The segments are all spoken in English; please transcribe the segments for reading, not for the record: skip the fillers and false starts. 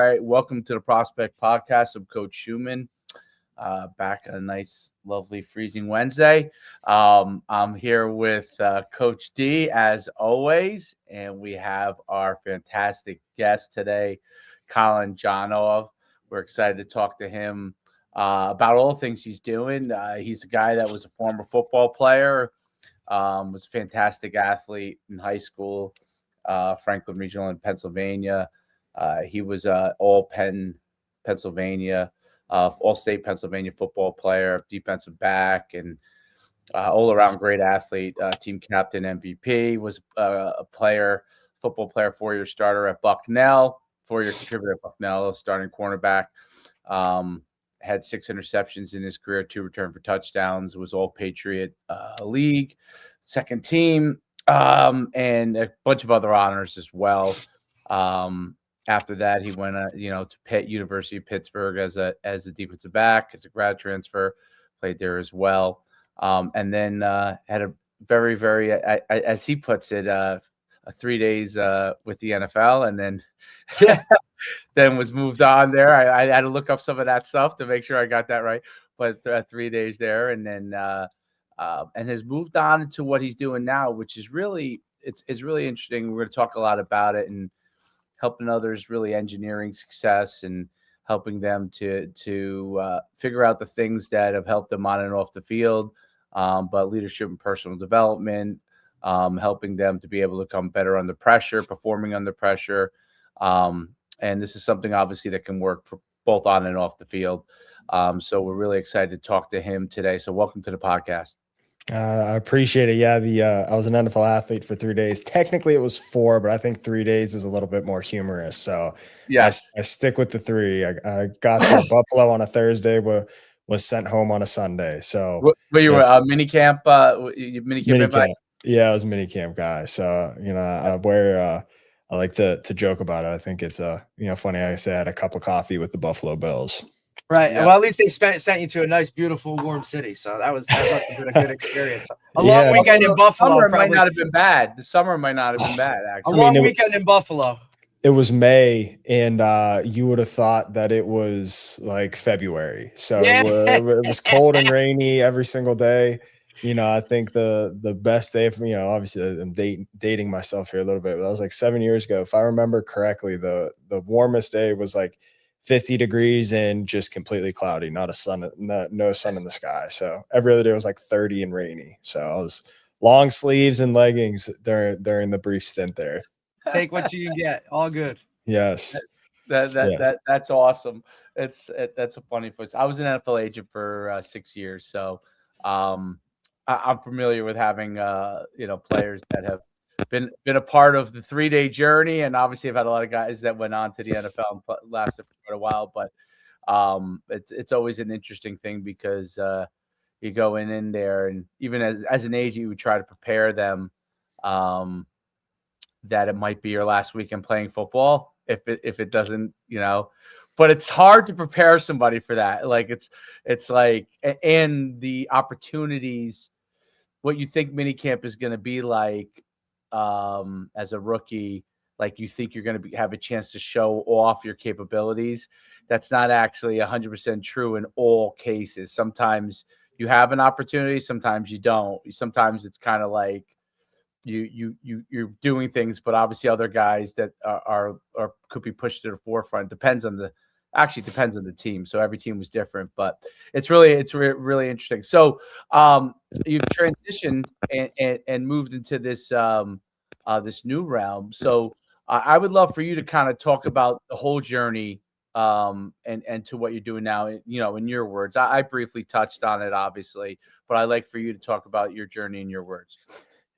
right, welcome to the Prospect Podcast. I'm Coach Schumann, back on a nice, lovely, freezing Wednesday. I'm here with Coach D, as always, and we have our fantastic guest today, Colin Jonov. We're excited to talk to him about all the things he's doing. He's a guy that was a former football player, was a fantastic athlete in high school, Franklin Regional in Pennsylvania. He was all Pennsylvania, all-state Pennsylvania football player, defensive back, and all-around great athlete, team captain, MVP, was a football player, 4-year starter at Bucknell, 4-year contributor at Bucknell, starting cornerback. Had 6 interceptions in his career, 2 returned for touchdowns, was all-Patriot League, second team, and a bunch of other honors as well. After that, he went, to Pitt, University of Pittsburgh as a defensive back, as a grad transfer, played there as well. And then had a very, very, as he puts it, 3 days with the NFL, and then then was moved on there. I had to look up some of that stuff to make sure I got that right. But 3 days there, and then and has moved on into what he's doing now, which is really it's really interesting. We're going to talk a lot about it and helping others, really engineering success and helping them to figure out the things that have helped them on and off the field, but leadership and personal development, helping them to be able to come better under pressure, performing under pressure. And this is something obviously that can work for both on and off the field. So we're really excited to talk to him today. So welcome to the podcast. I appreciate it. Yeah, I was an NFL athlete for 3 days. Technically, it was 4, but I think 3 days is a little bit more humorous. So yes, I stick with the 3. I got to Buffalo on a Thursday, but was sent home on a Sunday. So were you a mini camp? Mini camp. Yeah, I was a mini camp guy. So I like to joke about it. I think it's funny. I say I had a cup of coffee with the Buffalo Bills. Right. Yeah. Well, at least they sent you to a nice, beautiful, warm city. So that must have been a good experience. Long weekend in Buffalo. Summer might not have been bad. The summer might not have been bad, actually. A long weekend in Buffalo. It was May, and you would have thought that it was like February. So it was cold and rainy every single day. I think the best day, obviously I'm dating myself here a little bit, but that was like 7 years ago. If I remember correctly, the warmest day was like 50 degrees and just completely cloudy, no sun in the sky. So every other day was like 30 and rainy. So I was long sleeves and leggings during the brief stint there. Take what you can get. All good. Yes. That's awesome. That's a funny foot. I was an NFL agent for 6 years. So I'm familiar with having players that have been a part of the 3-day journey, and obviously I've had a lot of guys that went on to the NFL and lasted for quite a while. But it's always an interesting thing because you go in there, and even as an agent, you would try to prepare them that it might be your last weekend playing football if it doesn't, But it's hard to prepare somebody for that. Like it's like, and the opportunities, what you think minicamp is going to be like. As a rookie, like you think you're going to have a chance to show off your capabilities. That's not actually 100% true in all cases. Sometimes you have an opportunity, sometimes you don't. Sometimes it's kind of like you're doing things, but obviously other guys that are could be pushed to the forefront. Depends on the team. So every team was different, but it's really interesting. So you've transitioned and moved into this this new realm. So I would love for you to kind of talk about the whole journey and to what you're doing now. In your words. I briefly touched on it, obviously, but I'd like for you to talk about your journey in your words.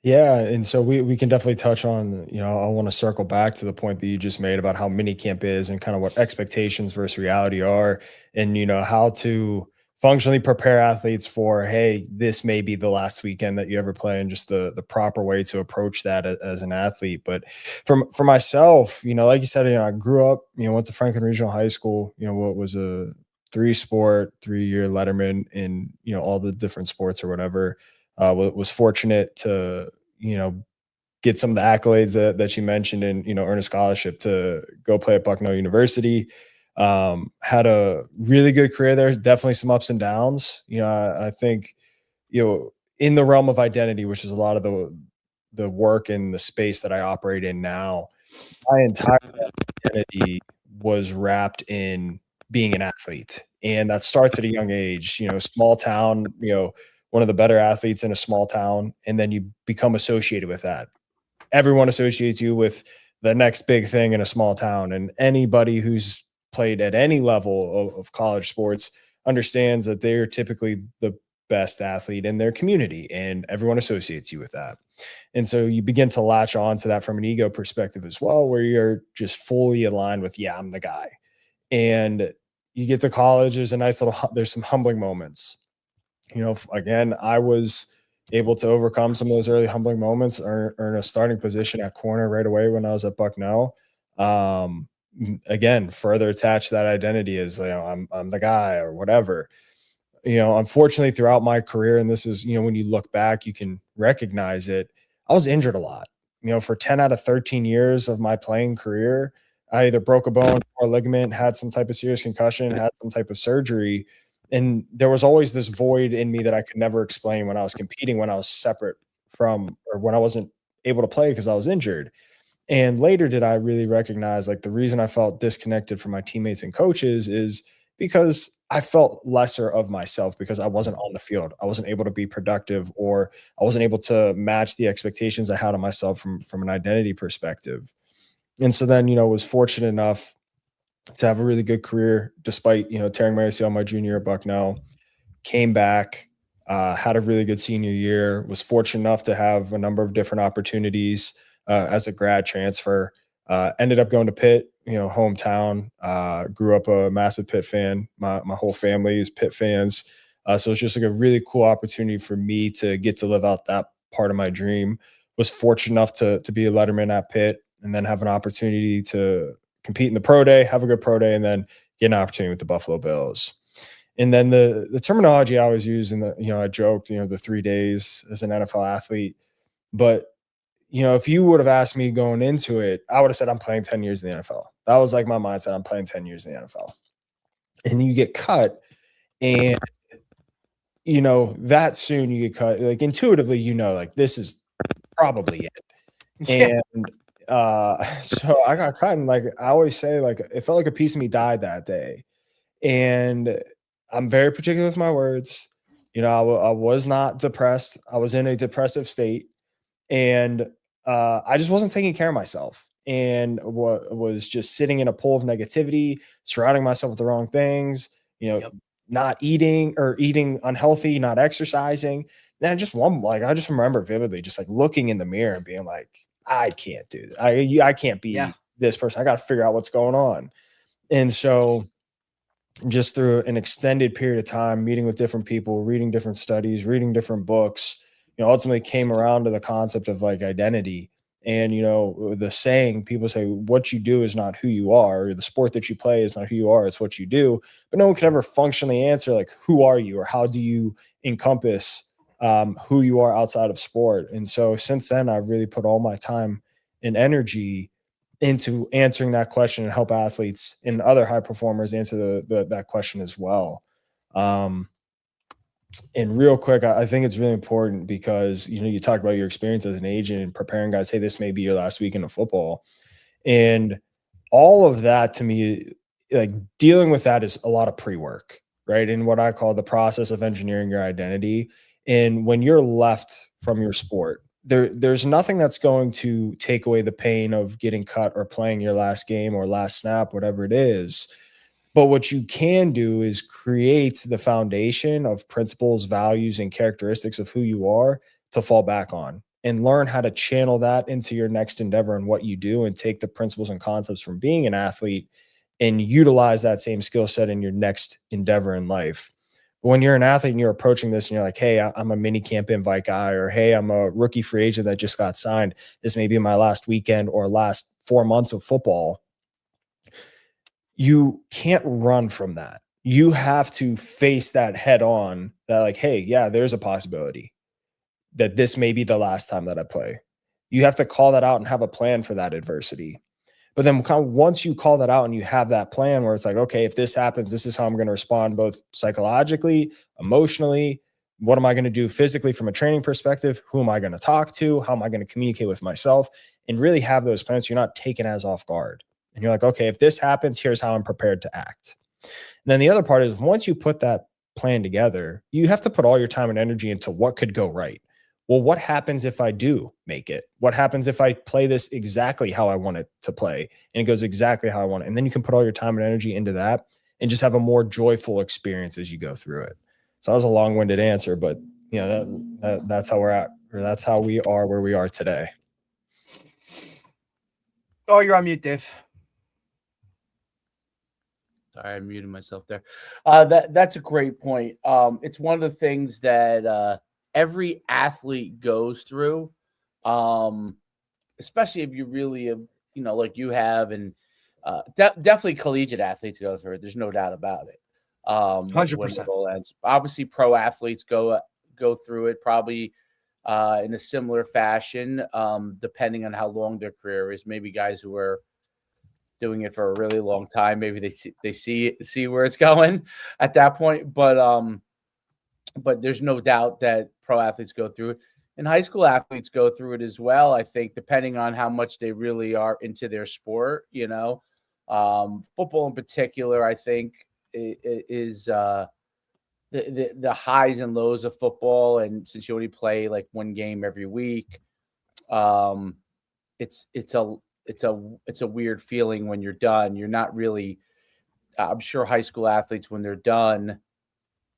Yeah, and so we can definitely touch on, I want to circle back to the point that you just made about how minicamp is and kind of what expectations versus reality are, and how to functionally prepare athletes for, hey, this may be the last weekend that you ever play, and just the proper way to approach that as an athlete. But for myself, like you said, I grew up, went to Franklin Regional High School, what was a 3-year letterman in all the different sports or whatever. Was fortunate to get some of the accolades that you mentioned and, earn a scholarship to go play at Bucknell University. Had a really good career there, definitely some ups and downs. I think, in the realm of identity, which is a lot of the work and the space that I operate in now, my entire identity was wrapped in being an athlete. And that starts at a young age, small town, one of the better athletes in a small town, and then you become associated with that. Everyone associates you with the next big thing in a small town. And anybody who's played at any level of college sports understands that they're typically the best athlete in their community, and everyone associates you with that. And so you begin to latch on to that from an ego perspective as well, where you're just fully aligned with, yeah, I'm the guy. And you get to college, there's some humbling moments. Again, I was able to overcome some of those early humbling moments, earn a starting position at corner right away when I was at Bucknell. Again, further attached to that identity as, I'm the guy or whatever. Unfortunately, throughout my career, and this is, when you look back, you can recognize it. I was injured a lot. For 10 out of 13 years of my playing career, I either broke a bone or a ligament, had some type of serious concussion, had some type of surgery. And there was always this void in me that I could never explain when I was competing, when I was separate from, or when I wasn't able to play because I was injured. And later did I really recognize, like, the reason I felt disconnected from my teammates and coaches is because I felt lesser of myself because I wasn't on the field. I wasn't able to be productive, or I wasn't able to match the expectations I had of myself from an identity perspective. And so then, was fortunate enough to have a really good career despite, tearing my ACL my junior year at Bucknell. Came back, had a really good senior year, was fortunate enough to have a number of different opportunities as a grad transfer. Ended up going to Pitt, hometown. Grew up a massive Pitt fan. My whole family is Pitt fans. So it's just like a really cool opportunity for me to get to live out that part of my dream. Was fortunate enough to be a letterman at Pitt, and then have an opportunity to compete in the pro day, have a good pro day, and then get an opportunity with the Buffalo Bills. And then the terminology I always use, and I joked, the 3 days as an NFL athlete. But, if you would have asked me going into it, I would have said I'm playing 10 years in the NFL. That was like my mindset. I'm playing 10 years in the NFL. And you get cut, and, that soon you get cut, like, intuitively, like, this is probably it. Yeah. And so I got cut, and, like, I always say, like, it felt like a piece of me died that day. And I'm very particular with my words. I was not depressed. I was in a depressive state, and I just wasn't taking care of myself, and was just sitting in a pool of negativity, surrounding myself with the wrong things, Yep. not eating or eating unhealthy, not exercising. And I just remember vividly just like looking in the mirror and being like, I can't do this. I can't Yeah. be this person. I got to figure out what's going on. And so just through an extended period of time, meeting with different people, reading different studies, reading different books, ultimately came around to the concept of like identity. And, the saying, people say, what you do is not who you are, or the sport that you play is not who you are, it's what you do. But no one could ever functionally answer, like, who are you, or how do you encompass who you are outside of sport? And so since then, I've really put all my time and energy into answering that question and help athletes and other high performers answer that question as well. Um, and real quick, I think it's really important because you talked about your experience as an agent and preparing guys. Hey, this may be your last weekend of football, and all of that to me, like dealing with that is a lot of pre-work, right? And what I call the process of engineering your identity. And when you're left from your sport, there's nothing that's going to take away the pain of getting cut or playing your last game or last snap, whatever it is. But what you can do is create the foundation of principles, values, and characteristics of who you are to fall back on, and learn how to channel that into your next endeavor and what you do, and take the principles and concepts from being an athlete and utilize that same skill set in your next endeavor in life. But when you're an athlete and you're approaching this and you're like, hey, I'm a mini camp invite guy, or hey, I'm a rookie free agent that just got signed. This may be my last weekend or last 4 months of football. You can't run from that. You have to face that head on, that like, hey, yeah, there's a possibility that this may be the last time that I play. You have to call that out and have a plan for that adversity. But then once you call that out and you have that plan where it's like, okay, if this happens, this is how I'm going to respond both psychologically, emotionally. What am I going to do physically from a training perspective? Who am I going to talk to? How am I going to communicate with myself? And really have those plans. So you're not taken as off guard. And you're like, okay, if this happens, here's how I'm prepared to act. And then the other part is once you put that plan together, you have to put all your time and energy into what could go right. Well, what happens if I do make it? What happens if I play this exactly how I want it to play and it goes exactly how I want it? And then you can put all your time and energy into that and just have a more joyful experience as you go through it. So that was a long-winded answer, but you know, that's how we're at, or that's how we are where we are today. Oh, you're on mute, Dave. Sorry, I muted myself there. That's a great point. It's one of the things that every athlete goes through, especially if you really have, you know, like you have, and definitely collegiate athletes go through it. There's no doubt about it. 100%. Obviously, pro athletes go through it probably in a similar fashion, depending on how long their career is. Maybe guys who are doing it for a really long time, maybe they see where it's going at that point. But there's no doubt that pro athletes go through it, and high school athletes go through it as well. I think depending on how much they really are into their sport, you know, football in particular, I think is the highs and lows of football. And since you only play like one game every week, it's a weird feeling when you're done. You're not really, I'm sure high school athletes, when they're done,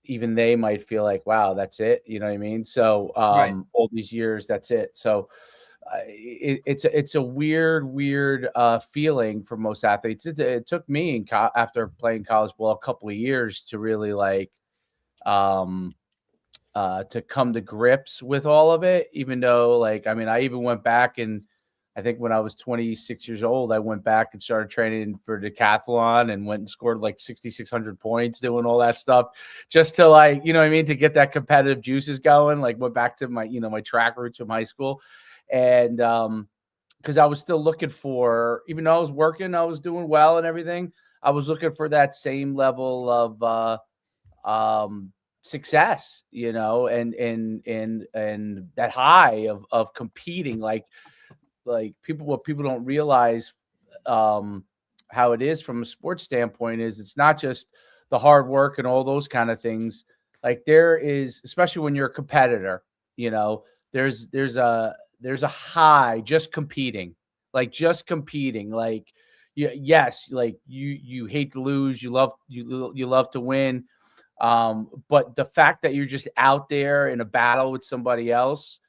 even they might feel like, wow, that's it. You know what I mean? So Right. all these years, that's it. So it's a weird feeling for most athletes. It took me after playing college ball a couple of years to really like to come to grips with all of it, even though, like, I mean, I even went back, and I think when I was 26 years old, I went back and started training for decathlon and went and scored like 6,600 points doing all that stuff just to, like, you know what I mean, to get that competitive juices going. Like, went back to my, you know, my track roots from high school. And because I was still looking for, even though I was working, I was doing well and everything, I was looking for that same level of success, you know, and that high of competing, like what people don't realize how it is from a sports standpoint is it's not just the hard work and all those kind of things. Like, there is, especially when you're a competitor, you know, there's a high just competing, like yes, like you hate to lose, you love to win. But the fact that you're just out there in a battle with somebody else,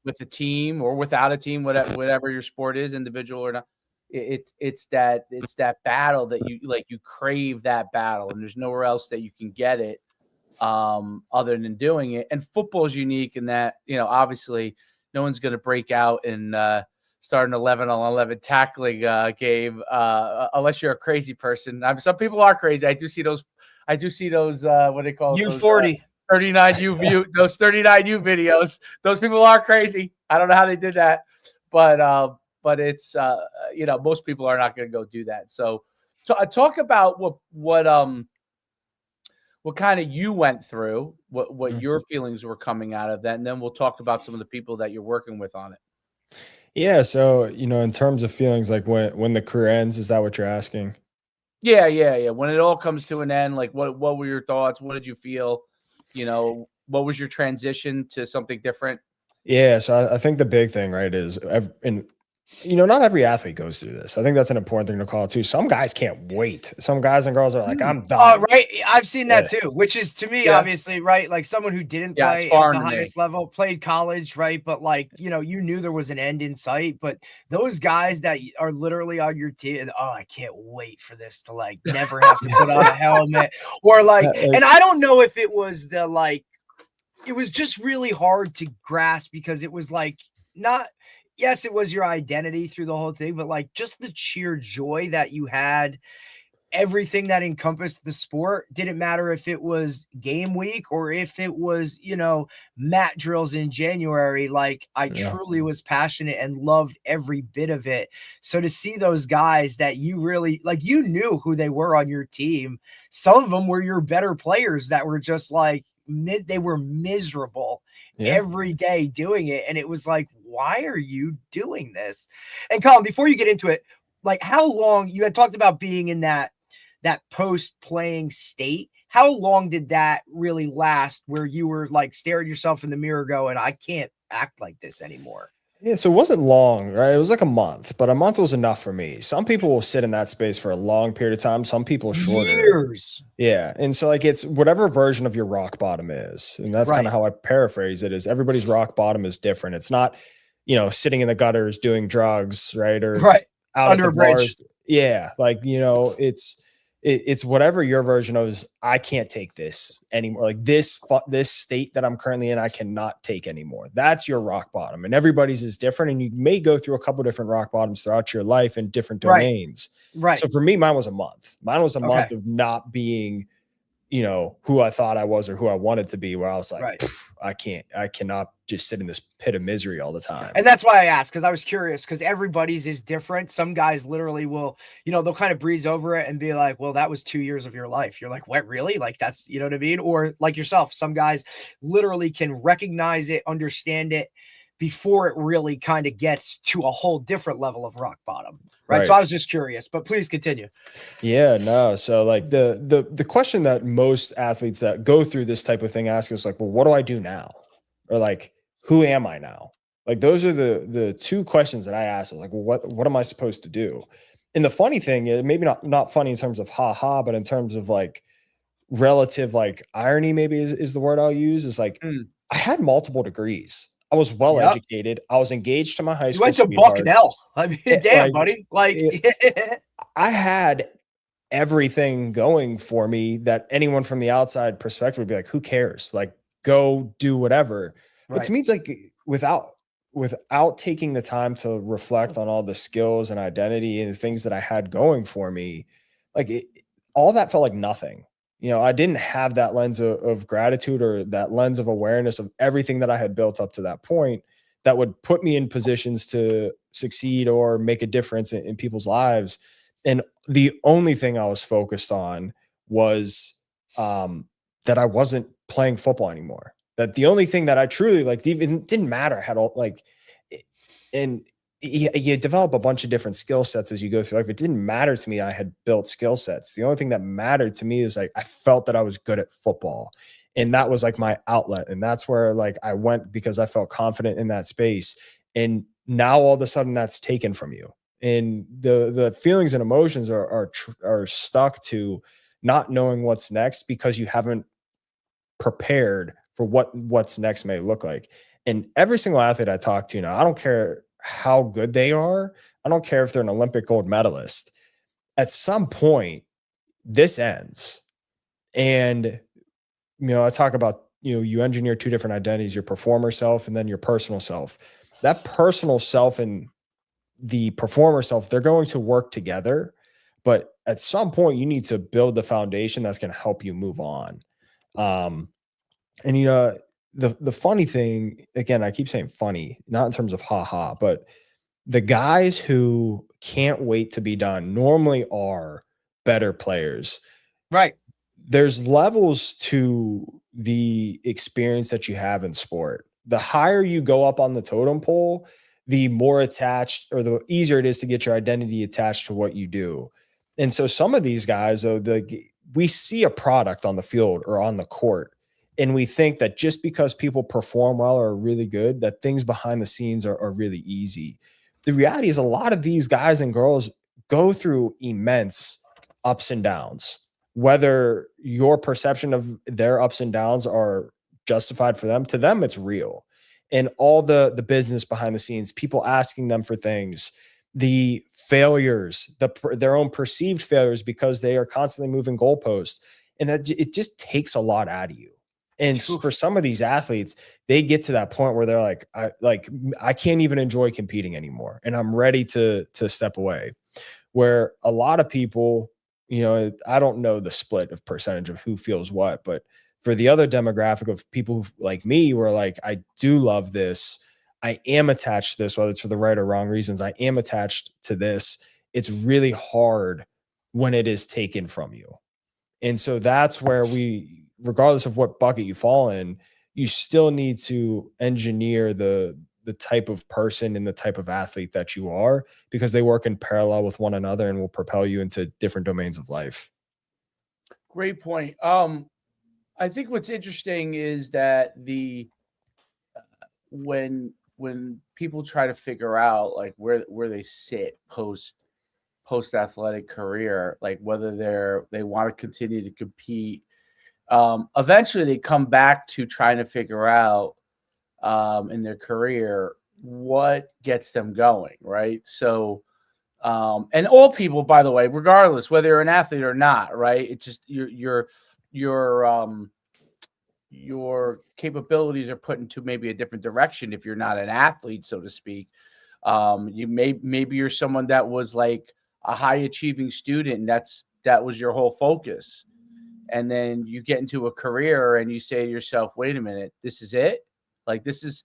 with a team or without a team, whatever your sport is, individual or not, it's that battle that you crave that battle, and there's nowhere else that you can get it other than doing it. And football is unique in that, you know, obviously no one's going to break out and start an 11-on-11 tackling game unless you're a crazy person. I mean, some people are crazy. I do see those what they call U40. 39U those 39U videos. Those people are crazy. I don't know how they did that, but it's you know, most people are not going to go do that. So talk about what kind of you went through, what your feelings were coming out of that, and then we'll talk about some of the people that you're working with on it. Yeah. So, you know, in terms of feelings, like when the career ends, is that what you're asking? Yeah. When it all comes to an end, like what were your thoughts? What did you feel? You know, what was your transition to something different? Yeah. So I think the big thing, right, is, and you know, not every athlete goes through this. I think that's an important thing to call out too. Some guys can't wait. Some guys and girls are like, I'm done. Right. I've seen that too, which is, to me, obviously, right, like someone who didn't play at the highest level, played college, right? But like, you know, you knew there was an end in sight. But those guys that are literally on your team, I can't wait for this to like never have to put on a helmet, or like, and I don't know if it was it was just really hard to grasp, because it was like, yes, it was your identity through the whole thing, but like just the sheer joy that you had everything that encompassed the sport. Didn't matter if it was game week or if it was, mat drills in January. Like, I truly was passionate and loved every bit of it. So to see those guys that you really, like, you knew who they were on your team. Some of them were your better players that were just like, they were miserable every day doing it. And it was like, why are you doing this? And Colin, before you get into it, like, how long you had talked about being in that post-playing state, how long did that really last where you were like staring yourself in the mirror going, I can't act like this anymore? Yeah, so it wasn't long, right? It was like a month, but a month was enough for me. Some people will sit in that space for a long period of time. Some people shorter. Years. Yeah. And so like it's whatever version of your rock bottom is. And that's kind of how I paraphrase it, is everybody's rock bottom is different. It's not, sitting in the gutters doing drugs, right? Or out under at the a bridge. bars. Yeah. Like, it's whatever your version of is. I can't take this anymore. Like this state that I'm currently in, I cannot take anymore. That's your rock bottom, and everybody's is different. And you may go through a couple different rock bottoms throughout your life in different domains. Right. So for me, mine was a month. Mine was a month of not being, who I thought I was or who I wanted to be, where I was like, I cannot just sit in this pit of misery all the time. And that's why I asked, because I was curious, because everybody's is different. Some guys literally will, they'll kind of breeze over it and be like, well, that was 2 years of your life. You're like, what, really? Like, that's, you know what I mean? Or like yourself, some guys literally can recognize it, understand it before it really kind of gets to a whole different level of rock bottom. Right. So I was just curious, but please continue. Yeah, no. So like the question that most athletes that go through this type of thing ask is like, well, what do I do now? Or like, who am I now? Like, those are the two questions that I ask. Like, well, what am I supposed to do? And the funny thing is, maybe not funny in terms of ha, but in terms of like relative, like irony, maybe is the word I'll use, is like, I had multiple degrees. I was well educated. I was engaged to my high school. You went to Bucknell. I mean, damn, buddy. Like, I had everything going for me that anyone from the outside perspective would be like, who cares? Like, go do whatever. But to me, like, without taking the time to reflect on all the skills and identity and the things that I had going for me, like all that felt like nothing. I didn't have that lens of gratitude or that lens of awareness of everything that I had built up to that point that would put me in positions to succeed or make a difference in people's lives. And the only thing I was focused on was that I wasn't playing football anymore. That the only thing that I truly like, even didn't matter. I had all like, and you develop a bunch of different skill sets as you go through life. It didn't matter to me. I had built skill sets. The only thing that mattered to me is like, I felt that I was good at football, and that was like my outlet. And that's where like I went because I felt confident in that space. And now all of a sudden that's taken from you. And the feelings and emotions are stuck to not knowing what's next because you haven't prepared for what's next may look like. And every single athlete I talk to now, I don't care how good they are. I don't care if they're an Olympic gold medalist. At some point, this ends. And, I talk about, you engineer two different identities, your performer self and then your personal self. That personal self and the performer self, they're going to work together. But at some point, you need to build the foundation that's going to help you move on. And, the funny thing, again, I keep saying funny, not in terms of ha, but the guys who can't wait to be done normally are better players. Right. There's levels to the experience that you have in sport. The higher you go up on the totem pole, the more attached or the easier it is to get your identity attached to what you do. And so some of these guys, though, we see a product on the field or on the court, and we think that just because people perform well or are really good, that things behind the scenes are really easy. The reality is a lot of these guys and girls go through immense ups and downs. Whether your perception of their ups and downs are justified for them, to them, it's real. And all the business behind the scenes, people asking them for things, the failures, their own perceived failures because they are constantly moving goalposts. And that it just takes a lot out of you. And for some of these athletes, they get to that point where they're like, I can't even enjoy competing anymore. And I'm ready to step away. Where a lot of people, I don't know the split of percentage of who feels what, but for the other demographic of people who, like me, were like, I do love this. I am attached to this, whether it's for the right or wrong reasons. I am attached to this. It's really hard when it is taken from you. And so that's where regardless of what bucket you fall in, you still need to engineer the type of person and the type of athlete that you are, because they work in parallel with one another and will propel you into different domains of life. Great point. I think what's interesting is that when people try to figure out like where they sit post athletic career, like whether they want to continue to compete, eventually they come back to trying to figure out in their career what gets them going, right? So and all people, by the way, regardless whether you're an athlete or not, right? It's just your capabilities are put into maybe a different direction if you're not an athlete, so to speak. Maybe you're someone that was like a high achieving student, and that was your whole focus. And then you get into a career and you say to yourself, wait a minute, this is it? Like this is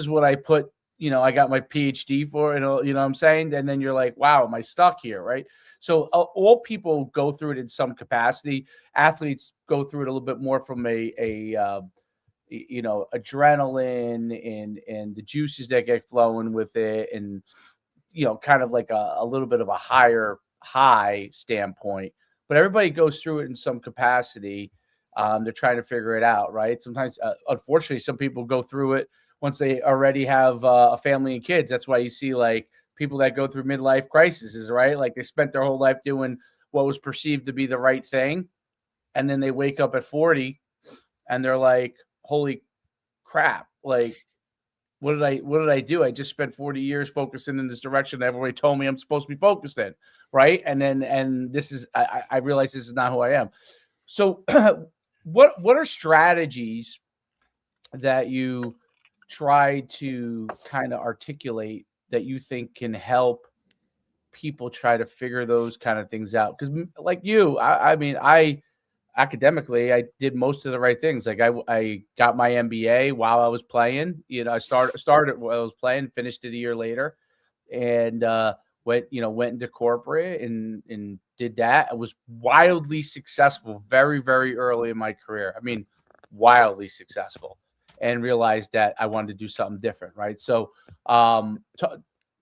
what I put, I got my PhD for, and you know what I'm saying? And then you're like, wow, am I stuck here? Right. So all people go through it in some capacity. Athletes go through it a little bit more from adrenaline and the juices that get flowing with it, and kind of like a little bit of a high standpoint. But everybody goes through it in some capacity. They're trying to figure it out, right? Sometimes, unfortunately, some people go through it once they already have a family and kids. That's why you see like people that go through midlife crises, right? Like they spent their whole life doing what was perceived to be the right thing, and then they wake up at 40 and they're like, holy crap, like what did I do? I just spent 40 years focusing in this direction that everybody told me I'm supposed to be focused in, right? And this is I realize this is not who I am. So what are strategies that you try to kind of articulate that you think can help people try to figure those kind of things out? Because like you, I mean, academically, I did most of the right things. Like I got my MBA while I was playing. I started while I was playing, finished it a year later, and went into corporate and did that. I was wildly successful very, very early in my career. I mean, wildly successful, and realized that I wanted to do something different. Right. So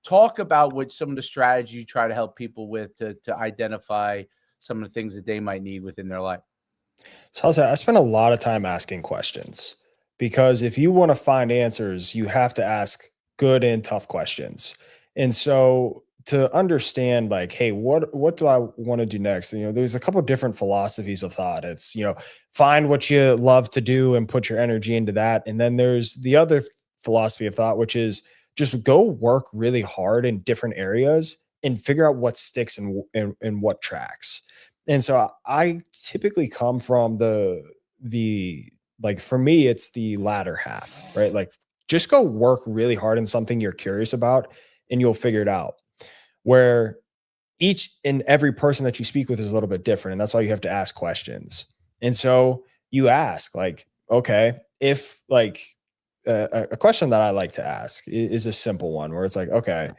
talk about what some of the strategies you try to help people with to identify some of the things that they might need within their life. So I'll say I spend a lot of time asking questions, because if you want to find answers, you have to ask good and tough questions. And so to understand like, hey, what do I want to do next? There's a couple of different philosophies of thought. It's, find what you love to do and put your energy into that. And then there's the other philosophy of thought, which is just go work really hard in different areas and figure out what sticks and what tracks. And so I typically come from the like, for me, it's the latter half, right? Like just go work really hard in something you're curious about and you'll figure it out. Where each and every person that you speak with is a little bit different. And that's why you have to ask questions. And so you ask like, okay, if like a question that I like to ask is a simple one where it's like, okay,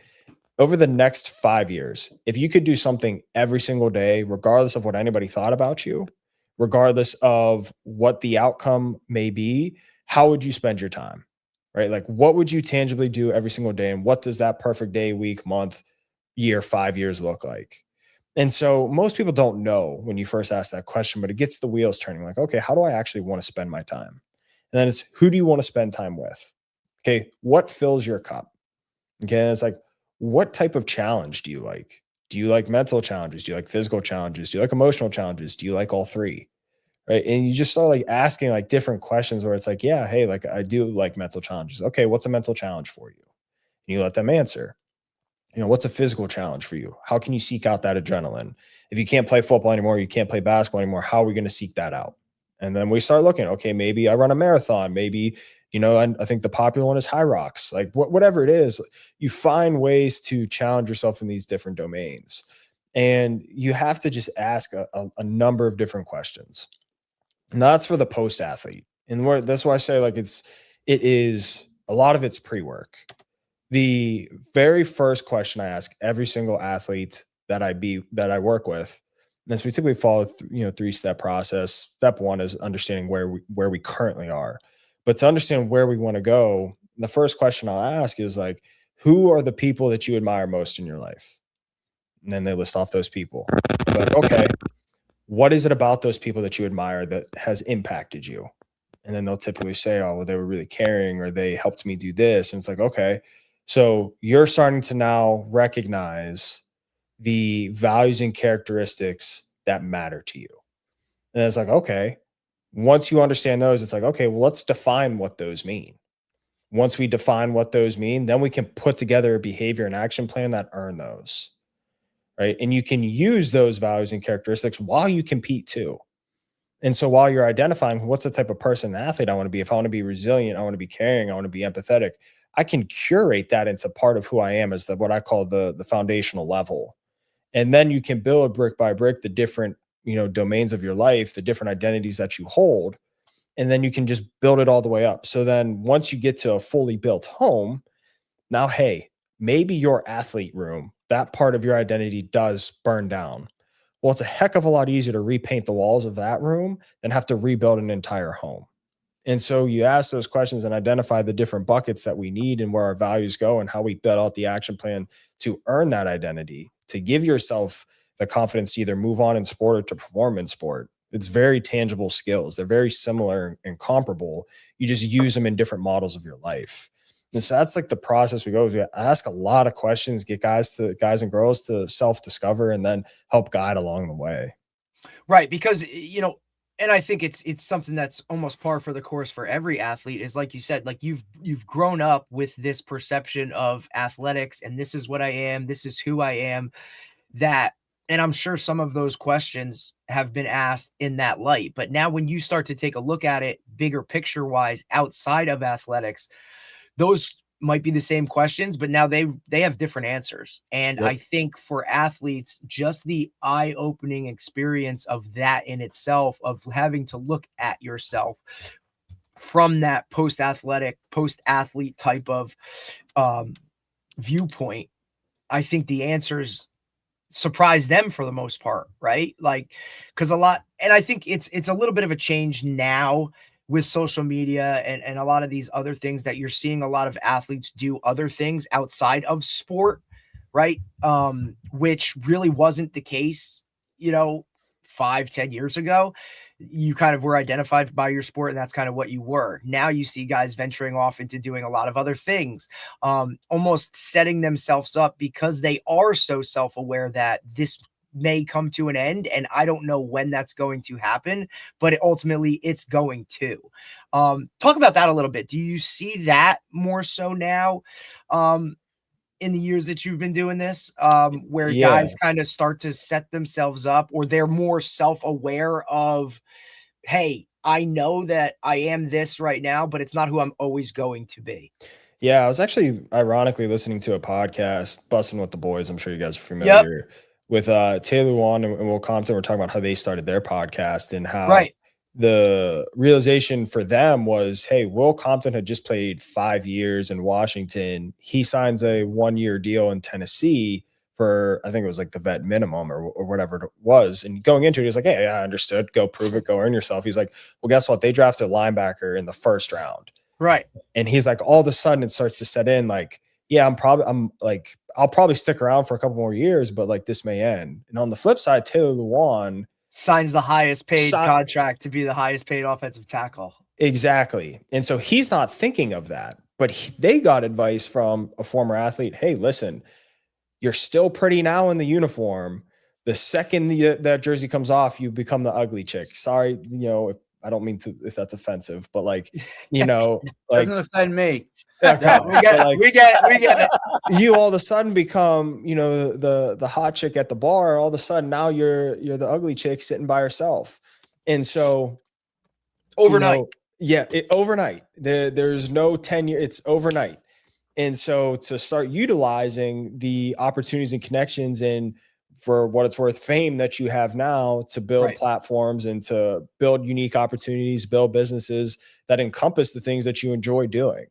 over the next 5 years, if you could do something every single day, regardless of what anybody thought about you, regardless of what the outcome may be, how would you spend your time? Right? Like, what would you tangibly do every single day? And what does that perfect day, week, month, year, 5 years look like? And so most people don't know when you first ask that question, but it gets the wheels turning like, okay, how do I actually want to spend my time? And then it's, who do you want to spend time with? Okay. What fills your cup? Okay. And it's like, what type of challenge do you like? Do you like mental challenges? Do you like physical challenges? Do you like emotional challenges? Do you like all three? Right. And you just start like asking like different questions where it's like, yeah, hey, like I do like mental challenges. Okay. What's a mental challenge for you? And you let them answer. What's a physical challenge for you? How can you seek out that adrenaline? If you can't play football anymore, you can't play basketball anymore, how are we going to seek that out? And then we start looking, okay, maybe I run a marathon. Maybe, I think the popular one is high rocks. Like whatever it is, you find ways to challenge yourself in these different domains. And you have to just ask a number of different questions. And that's for the post athlete. And that's why I say, like, it is a lot of it's pre-work. The very first question I ask every single athlete that I work with, and so we typically follow 3-step process. Step one is understanding where we currently are. But to understand where we want to go, the first question I'll ask is like, who are the people that you admire most in your life? And then they list off those people. Like, okay, what is it about those people that you admire that has impacted you? And then they'll typically say, oh, well, they were really caring, or they helped me do this. And it's like, okay, so you're starting to now recognize the values and characteristics that matter to you. And it's like, okay, once you understand those, it's like, okay, well, let's define what those mean. Once we define what those mean, then we can put together a behavior and action plan that earn those. Right. And you can use those values and characteristics while you compete too. And so while you're identifying what's the type of person and athlete I want to be, if I want to be resilient, I want to be caring, I want to be empathetic, I can curate that into part of who I am as what I call the foundational level. And then you can build brick by brick the different, domains of your life, the different identities that you hold. And then you can just build it all the way up. So then once you get to a fully built home, now, hey, maybe your athlete room, that part of your identity does burn down. Well, it's a heck of a lot easier to repaint the walls of that room than have to rebuild an entire home. And so you ask those questions and identify the different buckets that we need and where our values go and how we build out the action plan to earn that identity, to give yourself the confidence to either move on in sport or to perform in sport. It's very tangible skills. They're very similar and comparable. You just use them in different models of your life. And so that's like the process we go through. I ask a lot of questions, get guys and girls to self-discover and then help guide along the way. Right. Because, and I think it's something that's almost par for the course for every athlete is, like you said, like you've grown up with this perception of athletics and this is what I am, this is who I am, and I'm sure some of those questions have been asked in that light. But now when you start to take a look at it bigger picture wise outside of athletics, those might be the same questions, but now they have different answers. And yep. I think for athletes, just the eye-opening experience of that in itself, of having to look at yourself from that post-athlete type of viewpoint, I think the answers surprise them for the most part, right? Like, because and I think it's a little bit of a change now with social media and a lot of these other things that you're seeing a lot of athletes do other things outside of sport, right? Which really wasn't the case, 5-10 years ago. You kind of were identified by your sport and that's kind of what you were. Now you see guys venturing off into doing a lot of other things, almost setting themselves up because they are so self-aware that this may come to an end and I don't know when that's going to happen, but ultimately it's going to. Talk about that a little bit. Do you see that more so now in the years that you've been doing this, where guys kind of start to set themselves up, or they're more self-aware of, hey, I know that I am this right now, but it's not who I'm always going to be? Yeah, I was actually ironically listening to a podcast, Bussin' with the Boys. I'm sure you guys are familiar. Yep. With Taylor Wan and Will Compton. We're talking about how they started their podcast and how the realization for them was, hey, Will Compton had just played 5 years in Washington. He signs a 1-year deal in Tennessee for, I think it was like the vet minimum or whatever it was. And going into it, he's like, hey, I understood. Go prove it. Go earn yourself. He's like, well, guess what? They drafted a linebacker in the first round. Right. And he's like, all of a sudden it starts to set in like, yeah, I'll probably stick around for a couple more years, but like this may end. And on the flip side, Taylor Lewan signs the highest paid contract to be the highest paid offensive tackle. Exactly. And so he's not thinking of that, but they got advice from a former athlete. Hey, listen, you're still pretty now in the uniform. The second that jersey comes off, you become the ugly chick. Sorry, I don't mean to, if that's offensive, but like, like doesn't offend me. Okay. We get it. You all of a sudden become, the hot chick at the bar. All of a sudden now you're the ugly chick sitting by herself. And so overnight. Overnight. There's no tenure. It's overnight. And so to start utilizing the opportunities and connections and for what it's worth, fame that you have now to build platforms and to build unique opportunities, build businesses that encompass the things that you enjoy doing.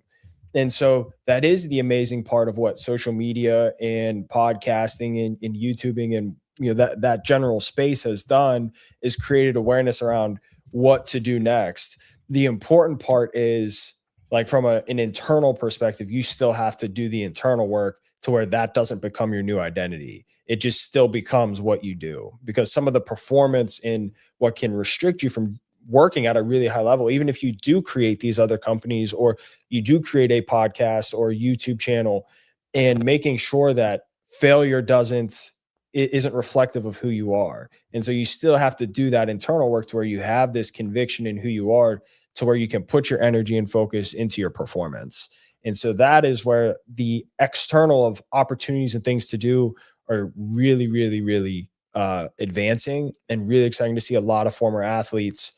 And so that is the amazing part of what social media and podcasting and YouTubing and, you know, that general space has done, is created awareness around what to do next. The important part is, like, from an internal perspective, you still have to do the internal work to where that doesn't become your new identity. It just still becomes what you do, because some of the performance in what can restrict you from working at a really high level, even if you do create these other companies or you do create a podcast or YouTube channel, and making sure that failure isn't reflective of who you are. And so you still have to do that internal work to where you have this conviction in who you are, to where you can put your energy and focus into your performance. And so that is where the external of opportunities and things to do are really, really, really advancing, and really exciting to see a lot of former athletes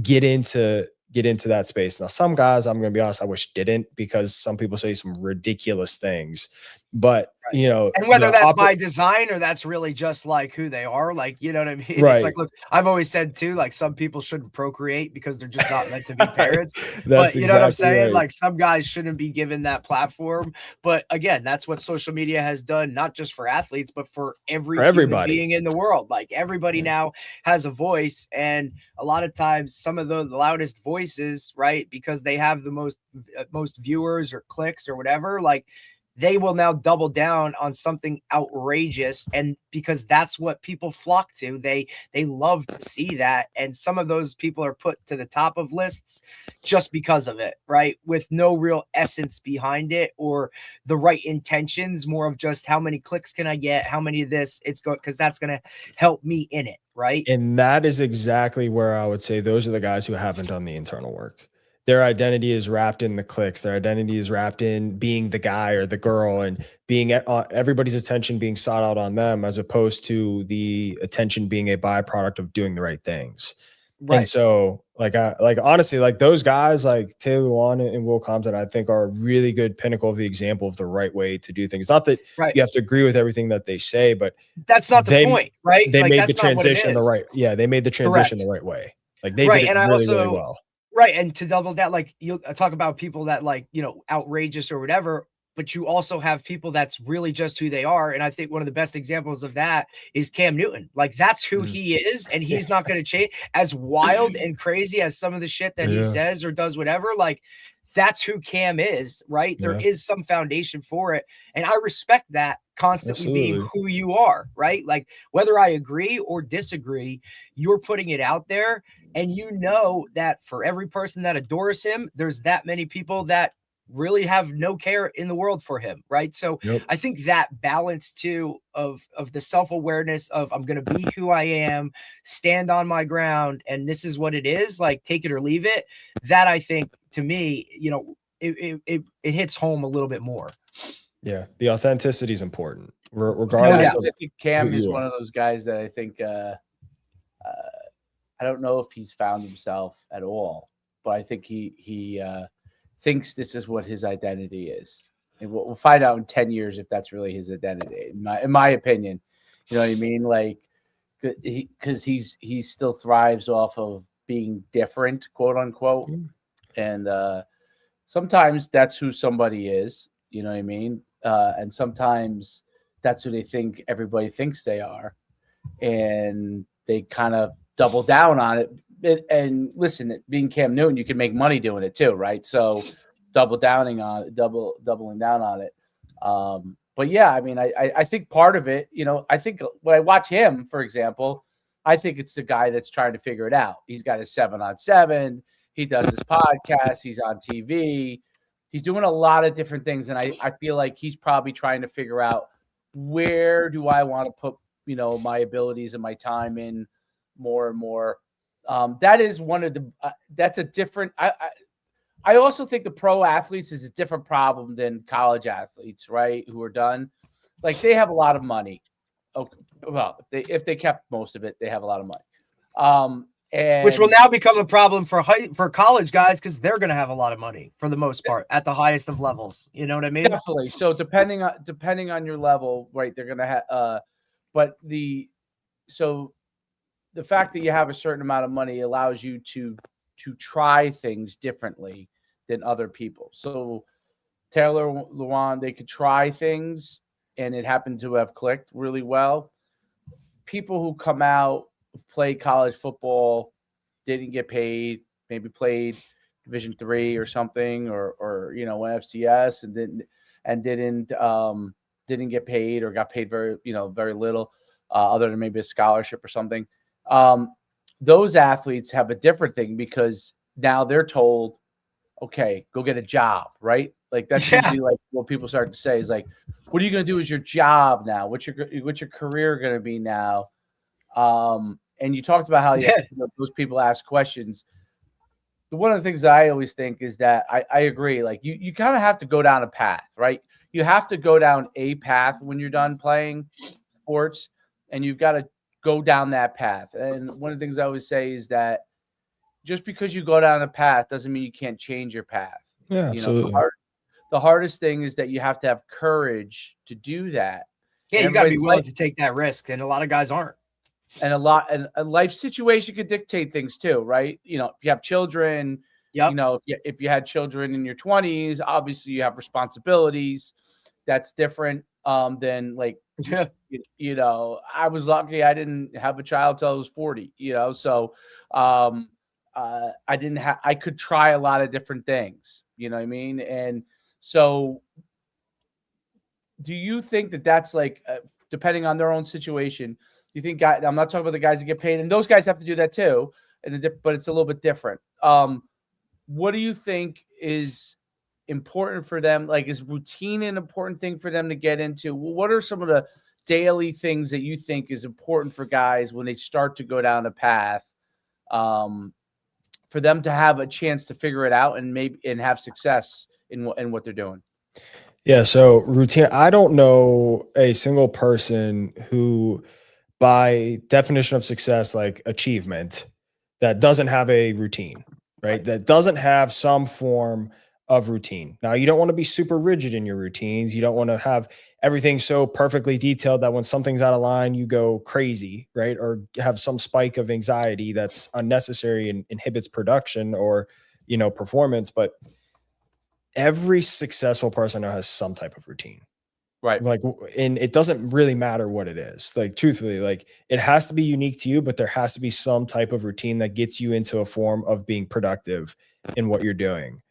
get into that space. Now, some guys, I'm going to be honest, I wish didn't, because some people say some ridiculous things, but you know, and whether that's by design or that's really just like who they are, like, you know what I mean? Right. It's like, look, I've always said too, like, some people shouldn't procreate because they're just not meant to be parents. But you know what I'm saying? Right. Like, some guys shouldn't be given that platform. But again, that's what social media has done, not just for athletes, but for everybody human being in the world. Like, everybody now has a voice, and a lot of times some of the loudest voices, right, because they have the most viewers or clicks or whatever, like, they will now double down on something outrageous, and because that's what people flock to, they love to see that. And some of those people are put to the top of lists just because of it, right, with no real essence behind it or the right intentions, more of just how many clicks can I get, how many of this it's going, because that's going to help me in it, right? And that is exactly where I would say those are the guys who haven't done the internal work. Their identity is wrapped in the clicks. Their identity is wrapped in being the guy or the girl, and being everybody's attention being sought out on them, as opposed to the attention being a byproduct of doing the right things. Right. And so, like honestly, like, those guys like Taylor Lewan and Will Compton, I think, are a really good pinnacle of the example of the right way to do things. Not that you have to agree with everything that they say, but that's not the point, right? They made the transition the right. Yeah, they made the transition the right way. Like, they did it really, really well. Right. And to double that, like, you talk about people that, like, you know, outrageous or whatever, but you also have people that's really just who they are. And I think one of the best examples of that is Cam Newton. Like, that's who he is, and he's not going to change. As wild and crazy as some of the shit that he says or does, whatever, like, that's who Cam is, right? There is some foundation for it. And I respect that, constantly being who you are, right? Like, whether I agree or disagree, you're putting it out there. And you know that for every person that adores him, there's that many people that really have no care in the world for him, right? So I think that balance too of the self-awareness of, I'm going to be who I am, stand on my ground, and this is what it is, like, take it or leave it. That, I think, to me, you know, it hits home a little bit more. Yeah, the authenticity is important, regardless. I think Cam is one of those guys that I think I don't know if he's found himself at all, but I think he thinks this is what his identity is, and we'll find out in 10 years if that's really his identity. In my opinion, you know what I mean? Like, because he still thrives off of being different, quote unquote, and sometimes that's who somebody is. You know what I mean? And sometimes that's who they think everybody thinks they are, and they kind of double down on it. And listen, being Cam Newton, you can make money doing it too, right? So doubling down on it. But yeah, I mean, I think part of it, you know, I think when I watch him, for example, I think it's the guy that's trying to figure it out. He's got his 7-on-7. He does his podcast. He's on TV. He's doing a lot of different things. And I feel like he's probably trying to figure out, where do I want to put, you know, my abilities and my time in more and more. That is one of the, that's a different, I also think the pro athletes is a different problem than college athletes, right? Who are done. Like, they have a lot of money. Okay. Well, if they kept most of it, they have a lot of money. And which will now become a problem for college guys, because they're going to have a lot of money for the most part at the highest of levels. You know what I mean? Definitely. So depending on your level, right, they're going to have but so the fact that you have a certain amount of money allows you to try things differently than other people. So Taylor Lewan, they could try things and it happened to have clicked really well. People who come out, play college football, didn't get paid, maybe played Division III or something, or you know, went FCS and didn't get paid or got paid very little, other than maybe a scholarship or something. Those athletes have a different thing because now they're told, okay, go get a job, right? Like that's usually like what people start to say is like, what are you going to do as your job now? What's your career going to be now? And you talked about how those people ask questions. One of the things that I always think is that I agree. Like you kind of have to go down a path, right? You have to go down a path when you're done playing sports, and you've got to go down that path. And one of the things I always say is that just because you go down a path doesn't mean you can't change your path. Yeah, absolutely. The hardest thing is that you have to have courage to do that. Yeah, you got to be willing to take that risk, and a lot of guys aren't. And a life situation could dictate things too, right? You know, if you have children, you know, if you had children in your 20s, obviously you have responsibilities. That's different than like, you know, I was lucky I didn't have a child till I was 40, you know, so I could try a lot of different things, you know what I mean? And so do you think that that's like, depending on their own situation, you think I'm not talking about the guys that get paid, and those guys have to do that too, but it's a little bit different. What do you think is important for them? Like, is routine an important thing for them to get into? What are some of the daily things that you think is important for guys when they start to go down a path, for them to have a chance to figure it out and have success in what they're doing? Yeah. So routine, I don't know a single person who, by definition of success, like achievement, that doesn't have a routine, right? That doesn't have some form of routine. Now, you don't want to be super rigid in your routines. You don't want to have everything so perfectly detailed that when something's out of line, you go crazy, right? Or have some spike of anxiety that's unnecessary and inhibits production or, you know, performance. But every successful person I know has some type of routine. Right. Like, and it doesn't really matter what it is. Like, truthfully, like it has to be unique to you, but there has to be some type of routine that gets you into a form of being productive in what you're doing.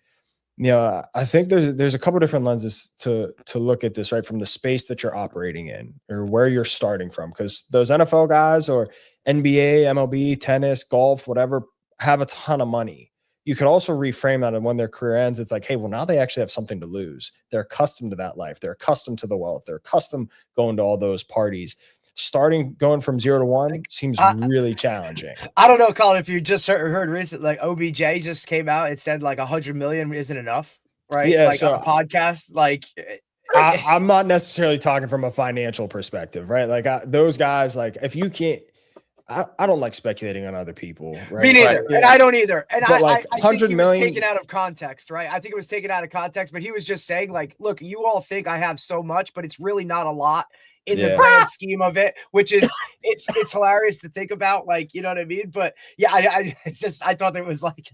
You know, I think there's a couple different lenses to look at this, right? From the space that you're operating in or where you're starting from, because those NFL guys or NBA, MLB, tennis, golf, whatever, have a ton of money. You could also reframe that, and when their career ends, it's like, hey, well, now they actually have something to lose. They're accustomed to that life. They're accustomed to the wealth. They're accustomed going to all those parties. Going from 0 to 1 seems really challenging. I don't know, Colin, if you just heard recently, like OBJ just came out and said like 100 million isn't enough, right? Yeah, like so on a podcast, like I'm not necessarily talking from a financial perspective, right? Like those guys, like if you can't, I don't like speculating on other people, right? Me neither. Yeah. And I don't either. And but I think 100 he million was taken out of context, right? I think it was taken out of context, but he was just saying like, look, you all think I have so much, but it's really not a lot in the grand scheme of it, which is it's hilarious to think about, like, you know what I mean? But yeah, it's just, I thought it was like,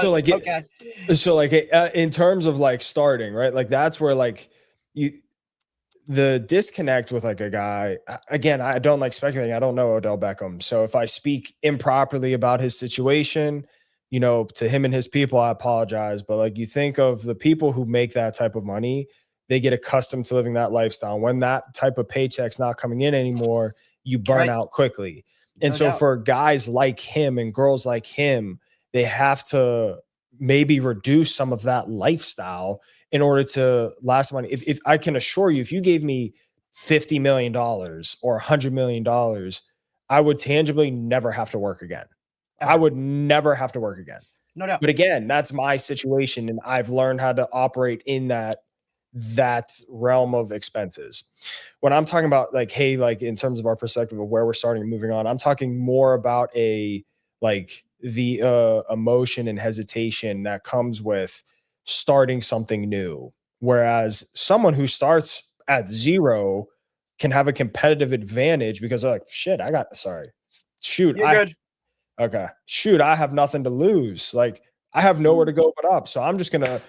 so like, okay. So like in terms of like starting, right? Like that's where like the disconnect with like a guy, again, I don't like speculating. I don't know Odell Beckham. So if I speak improperly about his situation, you know, to him and his people, I apologize. But like you think of the people who make that type of money, they get accustomed to living that lifestyle. When that type of paycheck's not coming in anymore, you burn out quickly. And so for guys like him and girls like him, they have to maybe reduce some of that lifestyle in order to last money. If I can assure you, if you gave me $50 million or $100 million, I would tangibly never have to work again. I would never have to work again. No doubt. But again, that's my situation, and I've learned how to operate in that realm of expenses. When I'm talking about like, hey, like in terms of our perspective of where we're starting and moving on, I'm talking more about the emotion and hesitation that comes with starting something new. Whereas someone who starts at 0, can have a competitive advantage because they're like, shit, I have nothing to lose. Like, I have nowhere to go but up. So I'm just going to,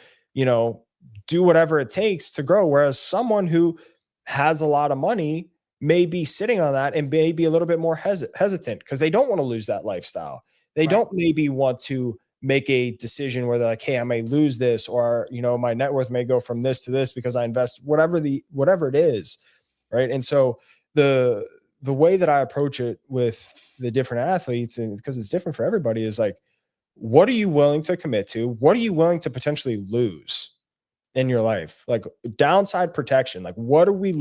do whatever it takes to grow. Whereas someone who has a lot of money may be sitting on that and may be a little bit more hesitant because they don't want to lose that lifestyle. They don't maybe want to make a decision where they're like, hey, I may lose this, or, my net worth may go from this to this because I invest whatever it is. Right. And so the way that I approach it with the different athletes, and because it's different for everybody, is like, what are you willing to commit to? What are you willing to potentially lose in your life? Like, downside protection, like, what are we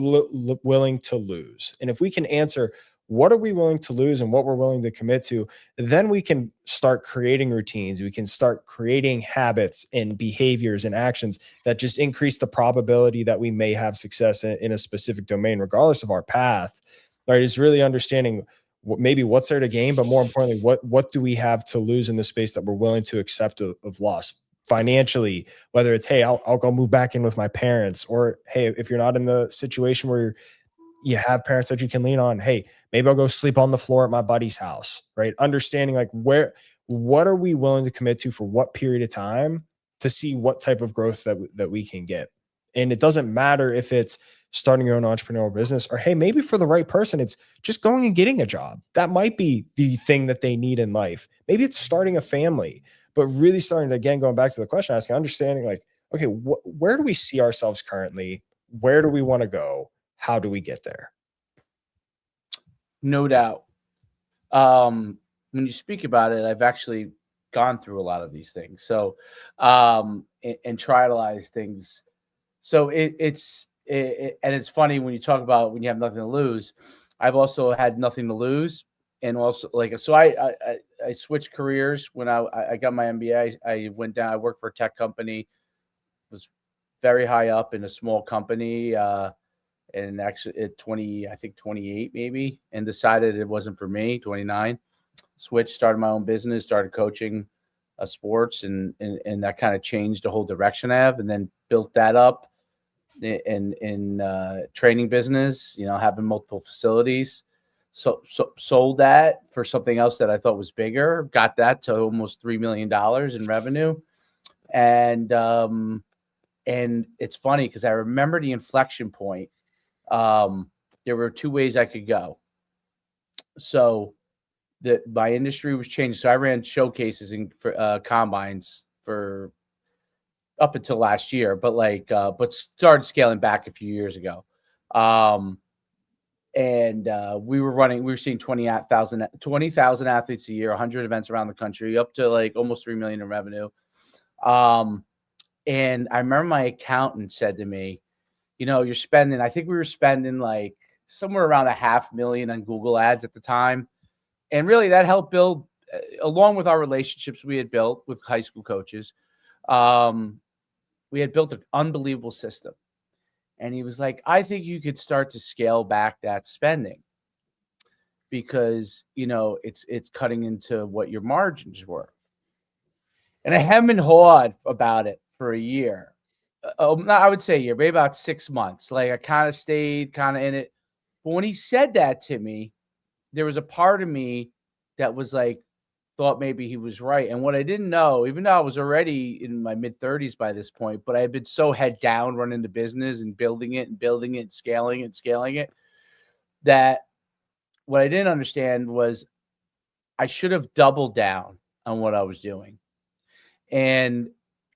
willing to lose? And if we can answer what are we willing to lose and what we're willing to commit to, then we can start creating routines. We can start creating habits and behaviors and actions that just increase the probability that we may have success in a specific domain, regardless of our path. Right? It's really understanding maybe what's there to gain, but more importantly, what do we have to lose in the space that we're willing to accept of loss financially, whether it's, hey, I'll go move back in with my parents, or, hey, if you're not in the situation where you have parents that you can lean on, hey, maybe I'll go sleep on the floor at my buddy's house, right? Understanding like what are we willing to commit to for what period of time to see what type of growth that we can get. And it doesn't matter if it's starting your own entrepreneurial business, or, hey, maybe for the right person, it's just going and getting a job. That might be the thing that they need in life. Maybe it's starting a family, but really starting to, again, going back to the question asking, understanding like, okay, where do we see ourselves currently? Where do we want to go? How do we get there? No doubt. When you speak about it, I've actually gone through a lot of these things. So, and tried a lot of things. So it's funny when you talk about when you have nothing to lose. I've also had nothing to lose. And also, like, so I switched careers when I got my MBA. I went down, I worked for a tech company, was very high up in a small company, and actually at 28 maybe, and decided it wasn't for me, 29, switched, started my own business, started coaching sports, and that kind of changed the whole direction I have, and then built that up in training business, having multiple facilities. So sold that for something else that I thought was bigger, got that to almost $3 million in revenue. And it's funny because I remember the inflection point. There were two ways I could go. So my industry was changing. So I ran showcases for combines for up until last year, but started scaling back a few years ago. And we were seeing 20,000 athletes a year, 100 events around the country, up to like almost 3 million in revenue. And I remember my accountant said to me, you're spending, I think we were spending like somewhere around $500,000 on Google ads at the time. And really that helped build, along with our relationships we had built with high school coaches. We had built an unbelievable system. And he was like, I think you could start to scale back that spending because, it's cutting into what your margins were. And I hemmed and hawed about it for a year. I would say a year, maybe about 6 months. Like, I kind of stayed in it. But when he said that to me, there was a part of me that was like, thought maybe he was right. And what I didn't know, even though I was already in my mid-30s by this point, but I had been so head down running the business and building it, scaling it, that what I didn't understand was I should have doubled down on what I was doing. And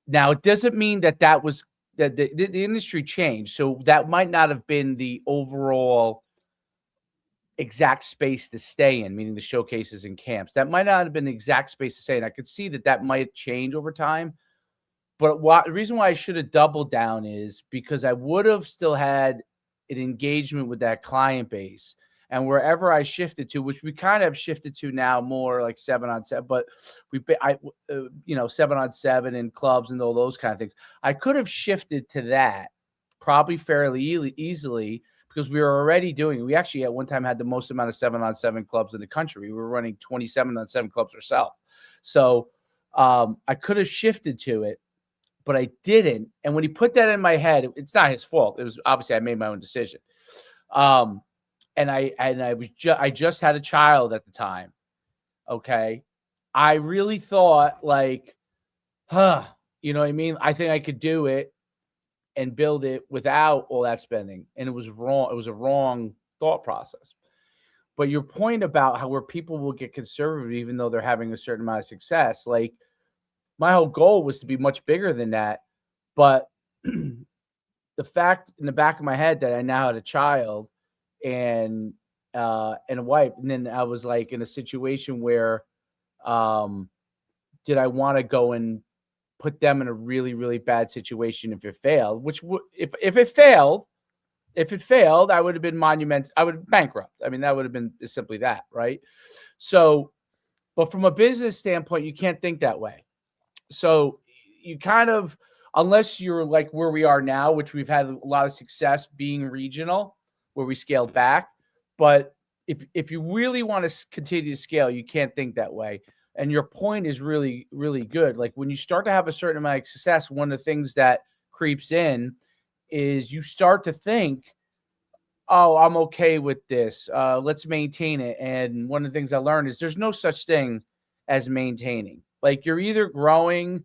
now it doesn't mean that was that the industry changed. So that might not have been the overall exact space to stay in, meaning the showcases and camps. That might not have been the exact space to stay in. I could see that might change over time. But the reason why I should have doubled down is because I would have still had an engagement with that client base. And wherever I shifted to, which we kind of shifted to now more like 7-on-7, but 7-on-7 in clubs and all those kind of things. I could have shifted to that probably fairly easily because we were already we actually at one time had the most amount of 7-on-7 clubs in the country. We were running 20 7-on-7 clubs ourselves. So I could have shifted to it, but I didn't. And when he put that in my head, it's not his fault. It was obviously I made my own decision. And I just had a child at the time. Okay. I really thought like, you know what I mean? I think I could do it and build it without all that spending. And it was wrong. It was a wrong thought process. But your point about how where people will get conservative, even though they're having a certain amount of success, like my whole goal was to be much bigger than that. But the fact in the back of my head that I now had a child and a wife, and then I was like in a situation where, did I want to go and put them in a really, really bad situation if it failed? Which if it failed, I would have been monumental. I would bankrupt. I mean, that would have been simply that, right? So, but from a business standpoint, you can't think that way. So you kind of, unless you're like where we are now, which we've had a lot of success being regional, where we scaled back. But if you really want to continue to scale, you can't think that way. And your point is really, really good. Like when you start to have a certain amount of success, one of the things that creeps in is you start to think, oh, I'm okay with this. Let's maintain it. And one of the things I learned is there's no such thing as maintaining. Like you're either growing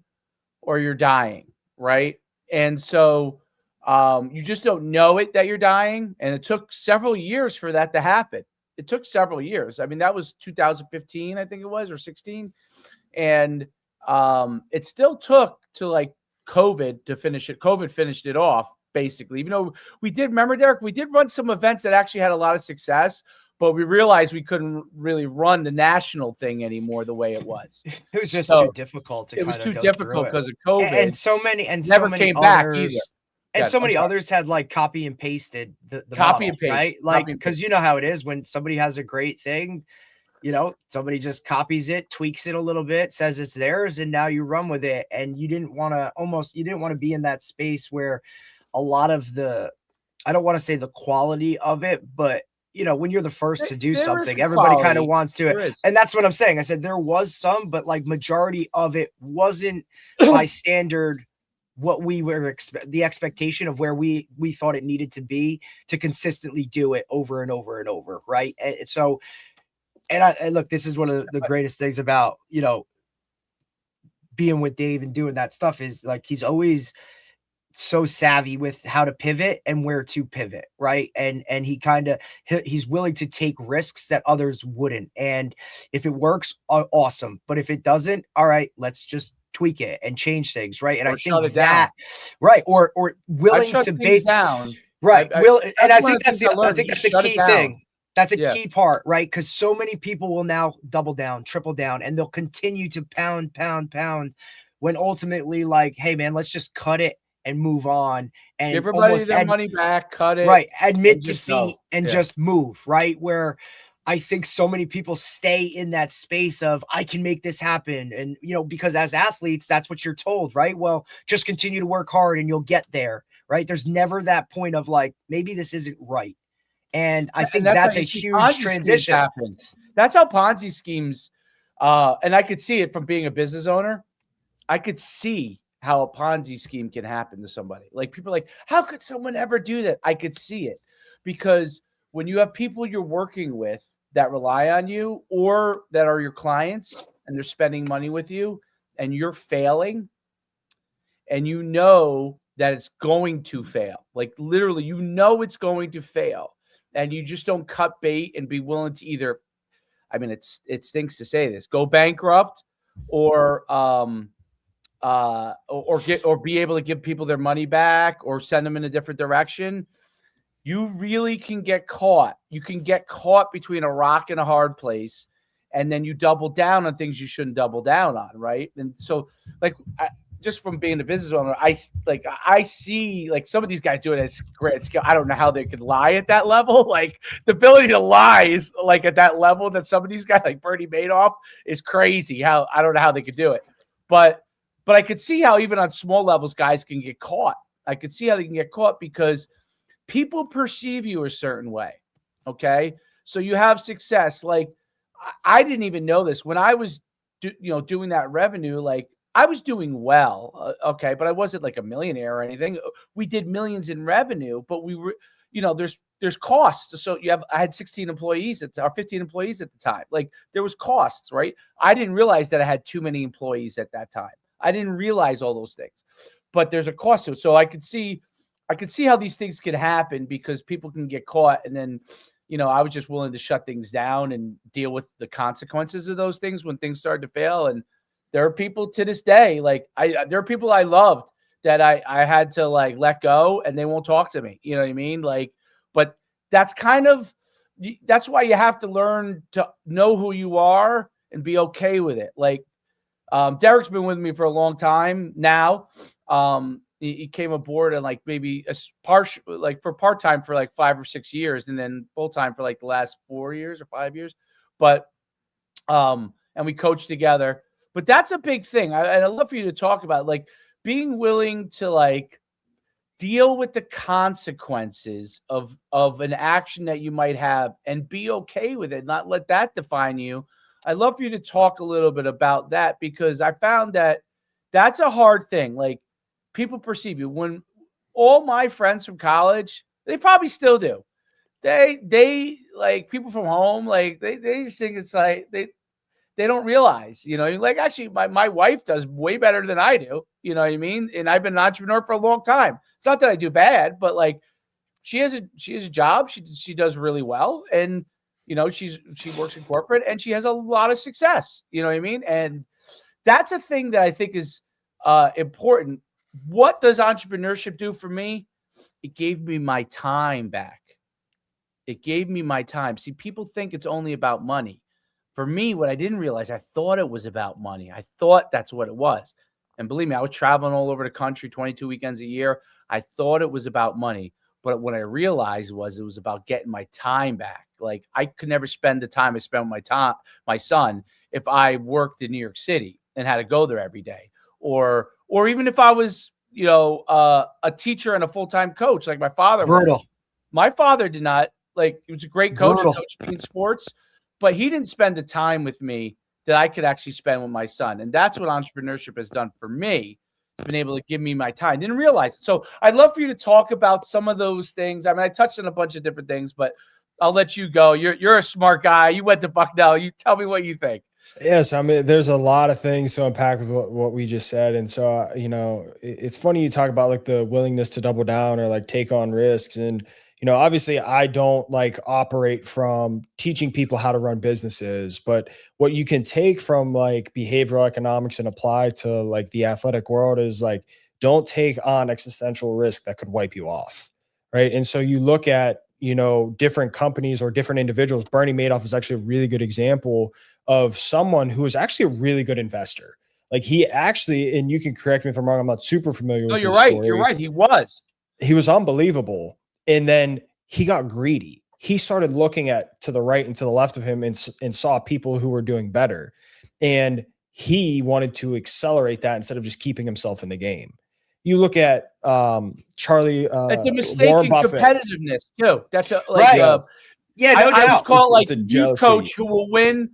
or you're dying, right? And so you just don't know it that you're dying. And it took several years for that to happen. It took several years. I mean, that was 2015, I think it was, or 16. And it still took to like COVID to finish it. COVID finished it off, basically. Even though we did, remember, Derek, we did run some events that actually had a lot of success, but we realized we couldn't really run the national thing anymore the way it was. It was just too difficult to. It was too difficult because of COVID, and so many came back either. And so many others had like copy and pasted the copy model, and paste, right? Like because you know how it is when somebody has a great thing, you know, somebody just copies it, tweaks it a little bit, says it's theirs, and now you run with it. And you didn't want to be in that space where a lot of the, I don't want to say the quality of it, but you know, when you're the first to do something, everybody kind of wants to it. And that's what I'm saying. I said there was some, but like majority of it wasn't by standard what we were the expectation of where we thought it needed to be to consistently do it over and over and over, right? And so, and look, this is one of the greatest things about, you know, being with Dave and doing that stuff is like he's always so savvy with how to pivot and where to pivot, right? And he's willing to take risks that others wouldn't. And if it works, awesome. But if it doesn't, all right, let's just tweak it and change things, right? And I think that, right, or willing to base down, right? I think that's a key thing. That's a key part, right? Because so many people will now double down, triple down, and they'll continue to pound, when ultimately, like, hey man, let's just cut it and move on and give everybody their money back, cut it, right? Admit defeat and just move, right? Where I think so many people stay in that space of I can make this happen. And, you know, because as athletes, that's what you're told, right? Well, just continue to work hard and you'll get there, right? There's never that point of like, maybe this isn't right. And I think that's a huge transition. That's how Ponzi schemes, and I could see it from being a business owner. I could see how a Ponzi scheme can happen to somebody. Like people are like, how could someone ever do that? I could see it because when you have people you're working with that rely on you or that are your clients and they're spending money with you and you're failing and you know that it's going to fail. Like literally, you know, it's going to fail and you just don't cut bait and be willing to either, I mean, it stinks to say this, go bankrupt or be able to give people their money back or send them in a different direction. You really can get caught. You can get caught between a rock and a hard place, and then you double down on things you shouldn't double down on, right? And so, like, just from being a business owner, I see like some of these guys do it at great scale. I don't know how they could lie at that level. Like the ability to lie is like at that level that some of these guys, like Bernie Madoff, is crazy. How I don't know how they could do it, but I could see how even on small levels, guys can get caught. I could see how they can get caught because people perceive you a certain way. Okay. So you have success. Like I didn't even know this when I was, doing that revenue, like I was doing well. Okay. But I wasn't like a millionaire or anything. We did millions in revenue, but we were, there's there's costs. So I had 16 employees or 15 employees at the time. Like there was costs, right? I didn't realize that I had too many employees at that time. I didn't realize all those things, but there's a cost to it. So I could see how these things could happen because people can get caught. And then, I was just willing to shut things down and deal with the consequences of those things when things started to fail. And there are people to this day, there are people I loved that I had to let go, and they won't talk to me. You know what I mean? But that's that's why you have to learn to know who you are and be okay with it. Derek's been with me for a long time now. He came aboard and maybe for part-time for 5 or 6 years, and then full-time for the last 4 years or 5 years. But, and we coach together, but that's a big thing. I'd love for you to talk about being willing to deal with the consequences of an action that you might have and be okay with it, not let that define you. I'd love for you to talk a little bit about that, because I found that that's a hard thing. People perceive you. When all my friends from college, they probably still do. They people from home, they just think it's they don't realize, actually my wife does way better than I do. You know what I mean? And I've been an entrepreneur for a long time. It's not that I do bad, but she has a job. She does really well. And, she works in corporate and she has a lot of success. You know what I mean? And that's a thing that I think is important. What does entrepreneurship do for me? It gave me my time back. It gave me my time. See, people think it's only about money. For me, what I didn't realize, I thought it was about money. I thought that's what it was. And believe me, I was traveling all over the country, 22 weekends a year. I thought it was about money. But what I realized was it was about getting my time back. I could never spend the time I spent with my son, if I worked in New York City and had to go there every day. Or even if I was, a teacher and a full-time coach, like my father was. My father did not, he was a great coach, coached me in sports, but he didn't spend the time with me that I could actually spend with my son. And that's what entrepreneurship has done for me. It's been able to give me my time. Didn't realize it. So I'd love for you to talk about some of those things. I mean, I touched on a bunch of different things, but I'll let you go. You're a smart guy. You went to Bucknell. You tell me what you think. Yes, I mean, there's a lot of things to unpack with what we just said. And so, it's funny you talk about the willingness to double down or take on risks. And, obviously I don't operate from teaching people how to run businesses, but what you can take from behavioral economics and apply to the athletic world is don't take on existential risk that could wipe you off. Right. And so you look at, different companies or different individuals. Bernie Madoff is actually a really good example of someone who is actually a really good investor. He actually, and you can correct me if I'm wrong, I'm not super familiar with his story. You're right. He was unbelievable. And then he got greedy. He started looking to the right and to the left of him and saw people who were doing better. And he wanted to accelerate that instead of just keeping himself in the game. You look at Charlie. It's a mistake in competitiveness too. That's no doubt. I was called youth coach who will win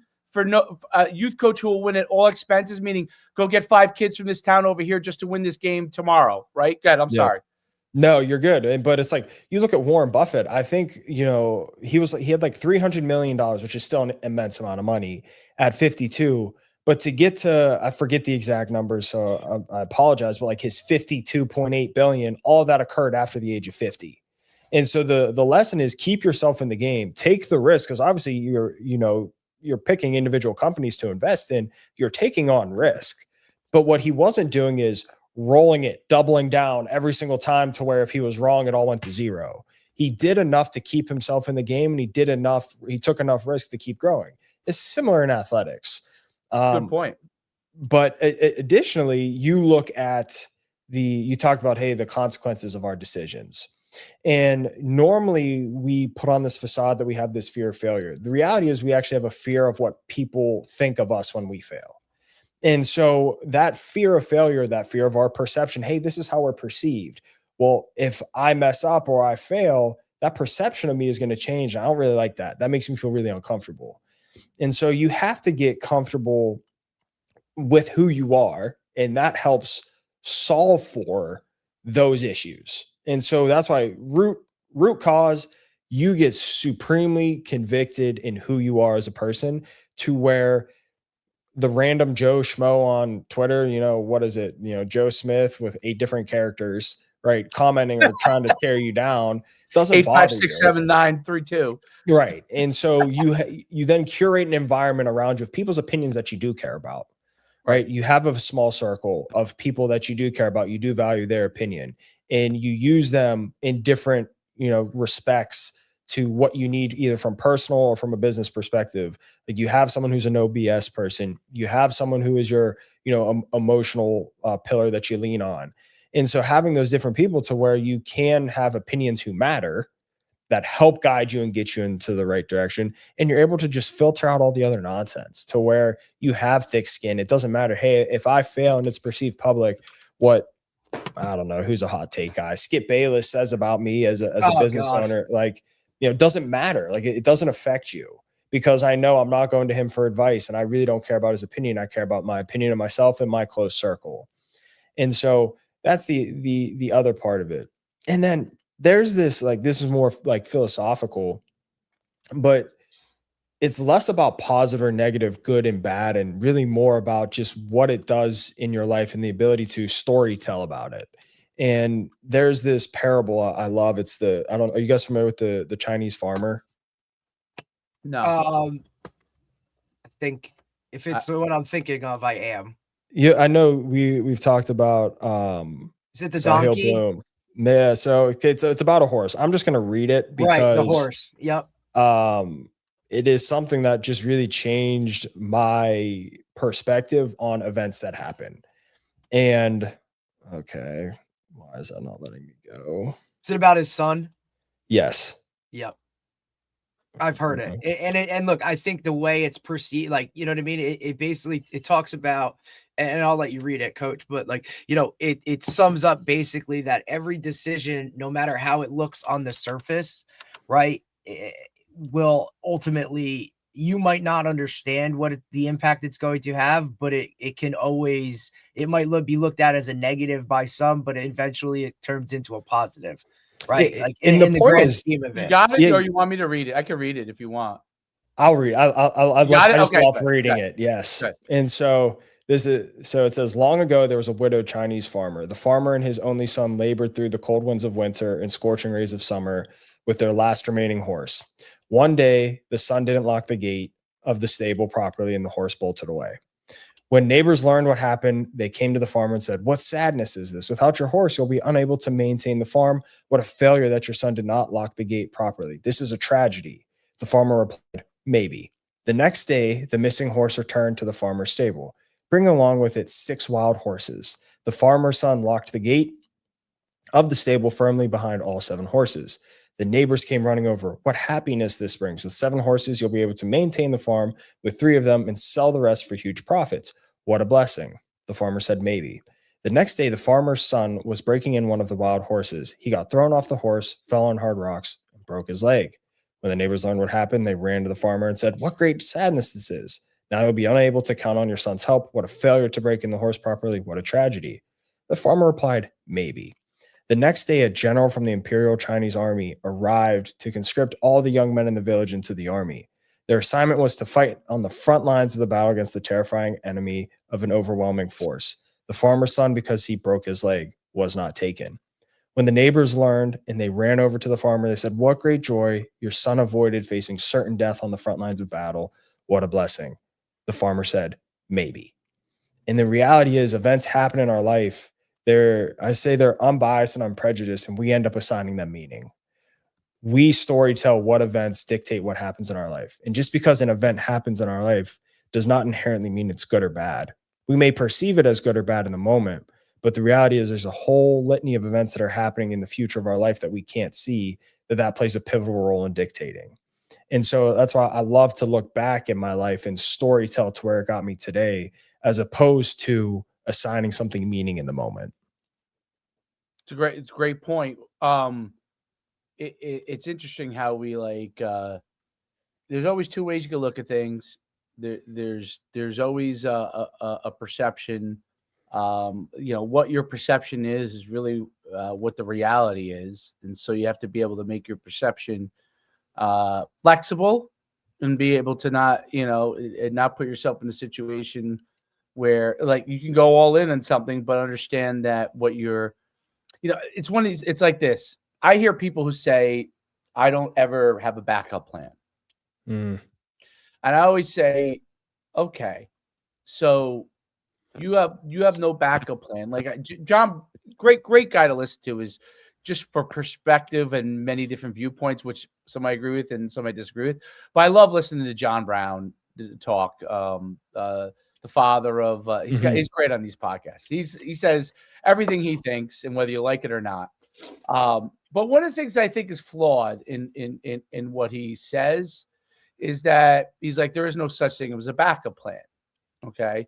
youth coach who will win at all expenses, meaning go get 5 kids from this town over here just to win this game tomorrow. Right? Good. I'm sorry. No, you're good. But it's you look at Warren Buffett. I think, he had $300 million, which is still an immense amount of money at 52. But to get to, I forget the exact numbers, so I apologize, but his 52.8 billion, all of that occurred after the age of 50. And so the lesson is keep yourself in the game, take the risk, because obviously you're picking individual companies to invest in, you're taking on risk. But what he wasn't doing is rolling it, doubling down every single time to where if he was wrong, it all went to zero. He did enough to keep himself in the game, and he took enough risk to keep growing. It's similar in athletics. Good point. But additionally, you look at you talked about, hey, the consequences of our decisions. And normally we put on this facade that we have this fear of failure. The reality is we actually have a fear of what people think of us when we fail. And so that fear of failure, that fear of our perception, hey, this is how we're perceived. Well, if I mess up or I fail, that perception of me is going to change. I don't really like that. That makes me feel really uncomfortable. And so you have to get comfortable with who you are, and that helps solve for those issues. And so that's why root cause, you get supremely convicted in who you are as a person, to where the random Joe Schmo on Twitter, what is it? Joe Smith with 8 different characters, right, commenting or trying to tear you down, doesn't 8, 5, bother 6, you. 7, 9, 3, 2. Right. And so you then curate an environment around you of people's opinions that you do care about. Right. You have a small circle of people that you do care about. You do value their opinion, and you use them in different, respects to what you need, either from personal or from a business perspective. Like, you have someone who's a no BS person. You have someone who is your, emotional pillar that you lean on. And so having those different people to where you can have opinions who matter, that help guide you and get you into the right direction. And you're able to just filter out all the other nonsense to where you have thick skin. It doesn't matter. Hey, if I fail and it's perceived public, what, I don't know, who's a hot take guy, Skip Bayless says about me as a business owner, like, it doesn't matter. Like, it doesn't affect you, because I know I'm not going to him for advice, and I really don't care about his opinion. I care about my opinion of myself and my close circle. And so that's the other part of it. And then there's this, like, this is more like philosophical, but it's less about positive or negative, good and bad, and really more about just what it does in your life and the ability to story tell about it. And there's this parable I love. It's are you guys familiar with the Chinese farmer? No. I think if it's the one I'm thinking of, I am. Yeah, I know we've talked about is it the donkey? Bloom. Yeah, so it's about a horse. I'm just gonna read it because right, the horse. Yep. It is something that just really changed my perspective on events that happen. And okay, why is that not letting me go? Is it about his son? Yes. Yep. I've heard it. And look, I think the way it's perceived, like, you know what I mean? It basically, it talks about, and I'll let you read it, coach, but like, it sums up basically that every decision, no matter how it looks on the surface, right, will ultimately, you might not understand what the impact it's going to have, but it can always, it might be looked at as a negative by some, but eventually it turns into a positive. Right. Like in the grand scheme of it. You got it, or you want me to read it? I can read it if you want. I'll read. I just love reading it. Yes. And so it says, long ago, there was a widowed Chinese farmer. The farmer and his only son labored through the cold winds of winter and scorching rays of summer with their last remaining horse. One day, the son didn't lock the gate of the stable properly, and the horse bolted away. When neighbors learned what happened, they came to the farmer and said, "What sadness is this? Without your horse, you'll be unable to maintain the farm. What a failure that your son did not lock the gate properly. This is a tragedy." The farmer replied, "Maybe." The next day, the missing horse returned to the farmer's stable, bringing along with it 6 wild horses. The farmer's son locked the gate of the stable firmly behind all 7 horses. The neighbors came running over. "What happiness this brings. With 7 horses, you'll be able to maintain the farm with 3 of them and sell the rest for huge profits. What a blessing." The farmer said, "Maybe." The next day, the farmer's son was breaking in one of the wild horses. He got thrown off the horse, fell on hard rocks, and broke his leg. When the neighbors learned what happened, they ran to the farmer and said, "What great sadness this is. Now you'll be unable to count on your son's help. What a failure to break in the horse properly. What a tragedy." The farmer replied, "Maybe." The next day, a general from the Imperial Chinese Army arrived to conscript all the young men in the village into the army. Their assignment was to fight on the front lines of the battle against the terrifying enemy of an overwhelming force. The farmer's son, because he broke his leg, was not taken. When the neighbors learned and they ran over to the farmer, they said, "What great joy. Your son avoided facing certain death on the front lines of battle. What a blessing." The farmer said, "Maybe." And the reality is, events happen in our life. They're unbiased and unprejudiced, and we end up assigning them meaning. We storytell what events dictate what happens in our life. And just because an event happens in our life does not inherently mean it's good or bad. We may perceive it as good or bad in the moment, but the reality is there's a whole litany of events that are happening in the future of our life that we can't see, that plays a pivotal role in dictating. And so that's why I love to look back in my life and storytell to where it got me today, as opposed to assigning something meaning in the moment. It's a great point. It's interesting how we there's always 2 ways you can look at things. There's always a perception. What your perception is really what the reality is. And so you have to be able to make your perception flexible and be able to not, and not put yourself in a situation where like you can go all in on something, but understand that what you're, it's one of these, it's like this. I hear people who say, I don't ever have a backup plan. And I always say, okay, so you have no backup plan. Like John, great guy to listen to, is just for perspective and many different viewpoints, which some I agree with and some I disagree with. But I love listening to John Brown talk. The father of he's great on these podcasts. He says everything he thinks, and whether you like it or not. But one of the things I think is flawed in what he says is that he's like, there is no such thing as a backup plan. Okay.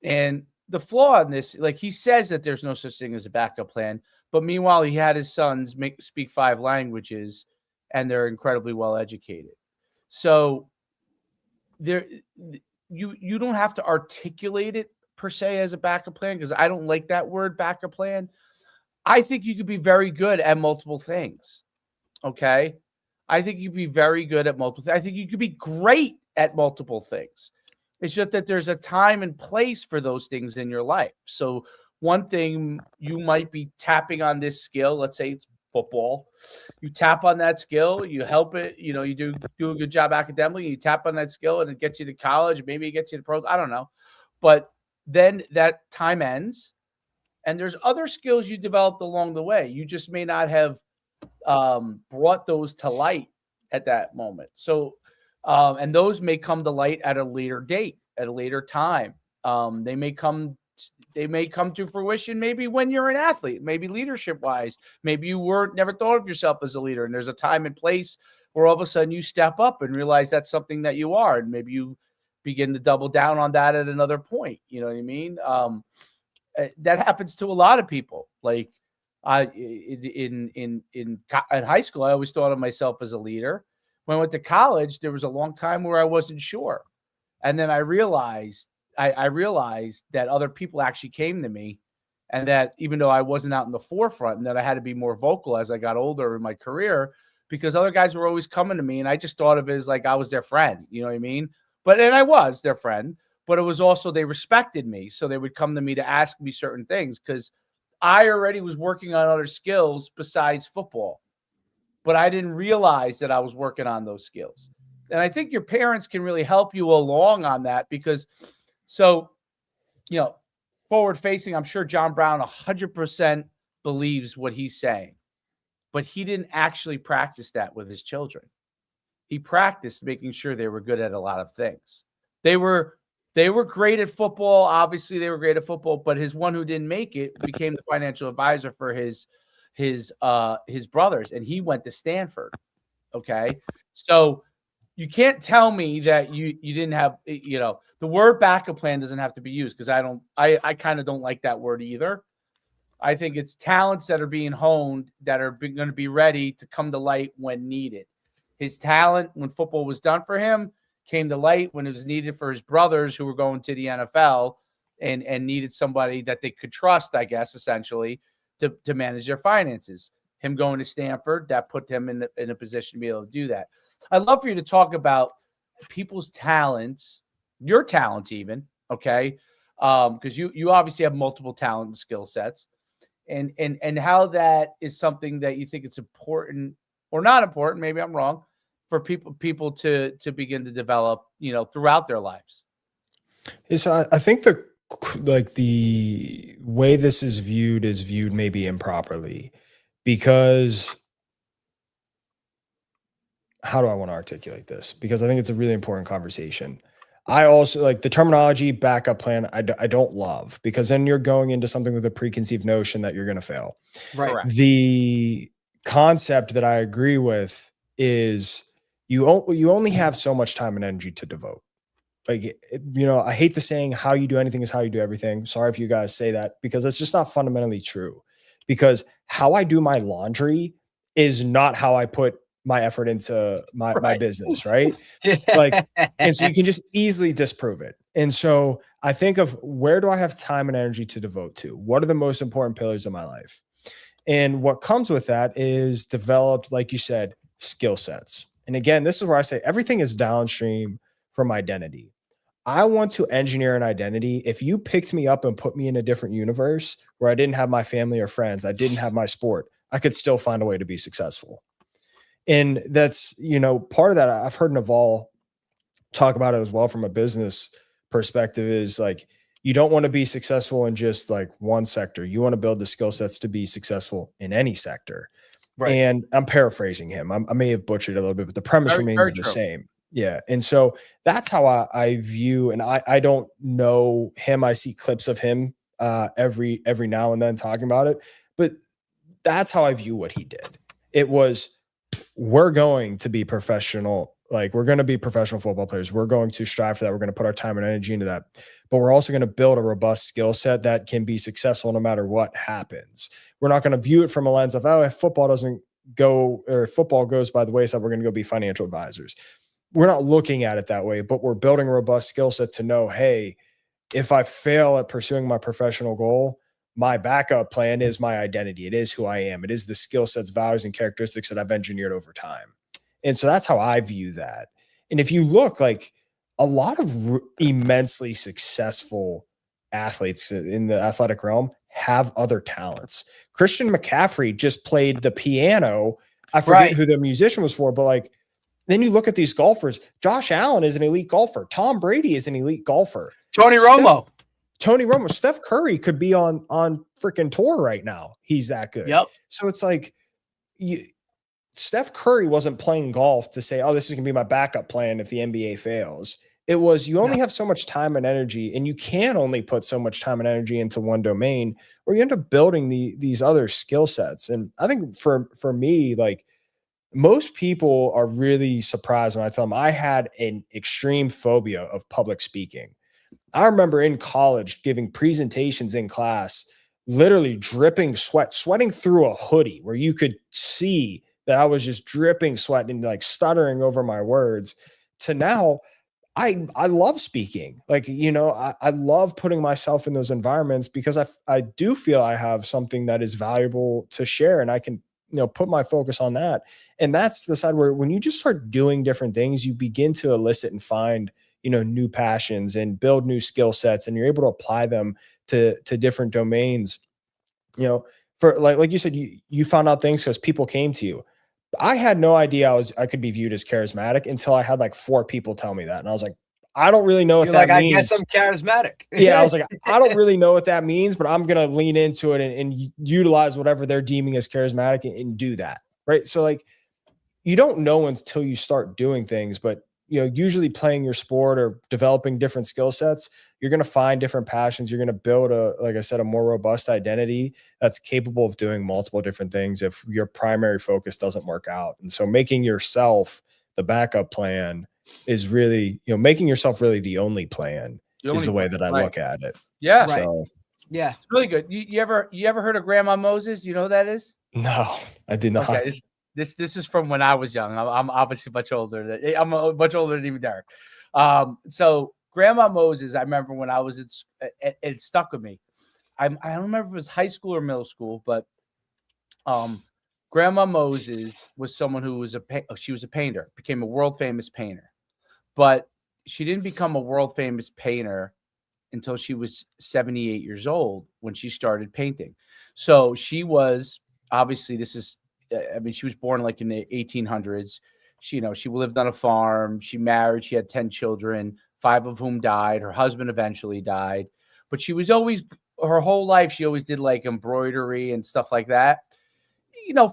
And the flaw in this, like he says that there's no such thing as a backup plan, but meanwhile, he had his sons speak 5 languages and they're incredibly well educated. So you don't have to articulate it per se as a backup plan, because I don't like that word backup plan. I think you could be very good at multiple things. Okay. I think you'd be very good at multiple things. I think you could be great at multiple things. It's just that there's a time and place for those things in your life. So one thing, you might be tapping on this skill. Let's say it's football. You tap on that skill, you help it, you do a good job academically, you tap on that skill and it gets you to college, maybe it gets you to pros. I don't know. But then that time ends and there's other skills you developed along the way. You just may not have brought those to light at that moment. So, and those may come to light at a later date, at a later time. They may come to fruition maybe when you're an athlete, maybe leadership wise. Maybe you never thought of yourself as a leader, and there's a time and place where all of a sudden you step up and realize that's something that you are, and maybe you begin to double down on that at another point. You know what I mean? That happens to a lot of people. Like in high school, I always thought of myself as a leader. When I went to college, there was a long time where I wasn't sure. And then I realized that other people actually came to me, and that even though I wasn't out in the forefront, and that I had to be more vocal as I got older in my career, because other guys were always coming to me and I just thought of it as like I was their friend. You know what I mean? And I was their friend, but it was also they respected me. So they would come to me to ask me certain things because I already was working on other skills besides football. But I didn't realize that I was working on those skills. And I think your parents can really help you along on that because, forward facing, I'm sure John Brown 100% believes what he's saying, but he didn't actually practice that with his children. He practiced making sure they were good at a lot of things. They were great at football. Obviously, they were great at football, but his one who didn't make it became the financial advisor for his brothers, and he went to Stanford. Okay. So you can't tell me that you didn't have, the word backup plan doesn't have to be used, because I kind of don't like that word either. I think it's talents that are being honed that are going to be ready to come to light when needed. His talent, when football was done for him, came to light when it was needed for his brothers who were going to the NFL and needed somebody that they could trust, I guess, essentially, to manage their finances. Him going to Stanford, that put him in a position to be able to do that. I'd love for you to talk about people's talents, your talents even, okay? Because you obviously have multiple talent and skill sets, and how that is something that you think it's important or not important, maybe I'm wrong, for people to begin to develop, throughout their lives. So I think the way this is viewed maybe improperly, because how do I want to articulate this? Because I think it's a really important conversation. I also like the terminology backup plan. I don't love, because then you're going into something with a preconceived notion that you're going to fail. Right. The concept that I agree with is you only have so much time and energy to devote. Like, I hate the saying, how you do anything is how you do everything. Sorry if you guys say that, because it's just not fundamentally true. Because how I do my laundry is not how I put my effort into my business, right? And so you can just easily disprove it. And so I think of, where do I have time and energy to devote to? What are the most important pillars of my life? And what comes with that is developed, like you said, skill sets. And again, this is where I say everything is downstream from identity. I want to engineer an identity. If you picked me up and put me in a different universe where I didn't have my family or friends, I didn't have my sport, I could still find a way to be successful. And that's, part of that. I've heard Naval talk about it as well from a business perspective, is like, you don't want to be successful in just like one sector. You want to build the skill sets to be successful in any sector. Right. And I'm paraphrasing him. I may have butchered a little bit, but the premise remains the same. Yeah. And so that's how I view, and I don't know him. I see clips of him every now and then talking about it, but that's how I view what he did. It was, we're going to be professional. Like, we're going to be professional football players. We're going to strive for that. We're going to put our time and energy into that, but we're also going to build a robust skill set that can be successful no matter what happens. We're not going to view it from a lens of, oh, if football doesn't go, or if football goes by the wayside, we're going to go be financial advisors. We're not looking at it that way, but we're building a robust skill set to know, hey, if I fail at pursuing my professional goal, my backup plan is my identity. It is who I am. It is the skill sets, values, and characteristics that I've engineered over time. And so that's how I view that. And if you look, like, a lot of immensely successful athletes in the athletic realm have other talents. Christian McCaffrey just played the piano. I forget who the musician was for, but like, then you look at these golfers. Josh Allen is an elite golfer. Tom Brady is an elite golfer. Tony Romo. Steph Curry could be on freaking tour right now. He's that good. Yep. So it's like, Steph Curry wasn't playing golf to say, oh, this is going to be my backup plan if the NBA fails. It was, you only have so much time and energy, and you can only put so much time and energy into one domain, or you end up building these other skill sets. And I think for me, like, most people are really surprised when I tell them I had an extreme phobia of public speaking. I remember in college giving presentations in class, literally dripping sweat, sweating through a hoodie where you could see that I was just dripping sweat and like stuttering over my words, to now I love speaking. Like, I love putting myself in those environments because I do feel I have something that is valuable to share, and I can, put my focus on that. And that's the side where when you just start doing different things, you begin to elicit and find, new passions and build new skill sets, and you're able to apply them to different domains. For like you said, you found out things because people came to you. I had no idea I could be viewed as charismatic until I had like 4 people tell me that. And I was like, I don't really know what that means. I guess I'm charismatic. Yeah. I was like, I don't really know what that means, but I'm going to lean into it and utilize whatever they're deeming as charismatic and do that. Right. So like, you don't know until you start doing things, but usually playing your sport or developing different skill sets, you're going to find different passions. You're going to build like I said, a more robust identity that's capable of doing multiple different things if your primary focus doesn't work out. And so making yourself the backup plan is really, making yourself really the only plan is the way that I look at it. Yeah. So, yeah. It's really good. You ever heard of Grandma Moses? Do you know who that is? No, I did not. Okay, this is from when I was young. I'm obviously much older. I'm much older than even Derek. So Grandma Moses, I remember when I was it stuck with me. I don't remember if it was high school or middle school, but Grandma Moses was someone who was she was a painter, became a world famous painter, but she didn't become a world famous painter until she was 78 years old when she started painting. So she was obviously she was born like in the 1800s. She lived on a farm. She married. She had 10 children, 5 of whom died. Her husband eventually died. But she was always, her whole life, she always did like embroidery and stuff like that,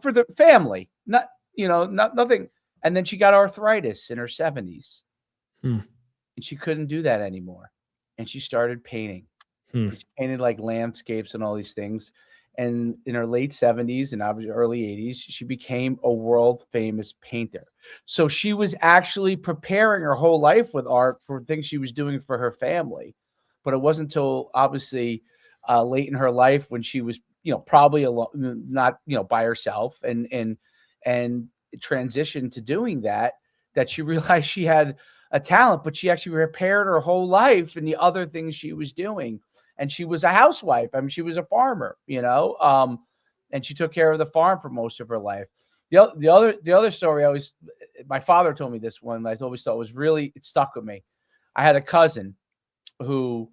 for the family. Nothing. And then she got arthritis in her 70s. And she couldn't do that anymore. And she started painting. She painted like landscapes and all these things. And in her late 70s and obviously early 80s, she became a world famous painter. So she was actually preparing her whole life with art for things she was doing for her family. But it wasn't until obviously late in her life when she was, probably alone, not, by herself and transitioned to doing that she realized she had a talent, but she actually prepared her whole life in the other things she was doing. And she was a housewife. I mean, she was a farmer, and she took care of the farm for most of her life. The other story my father told me this one. I always thought it stuck with me. I had a cousin who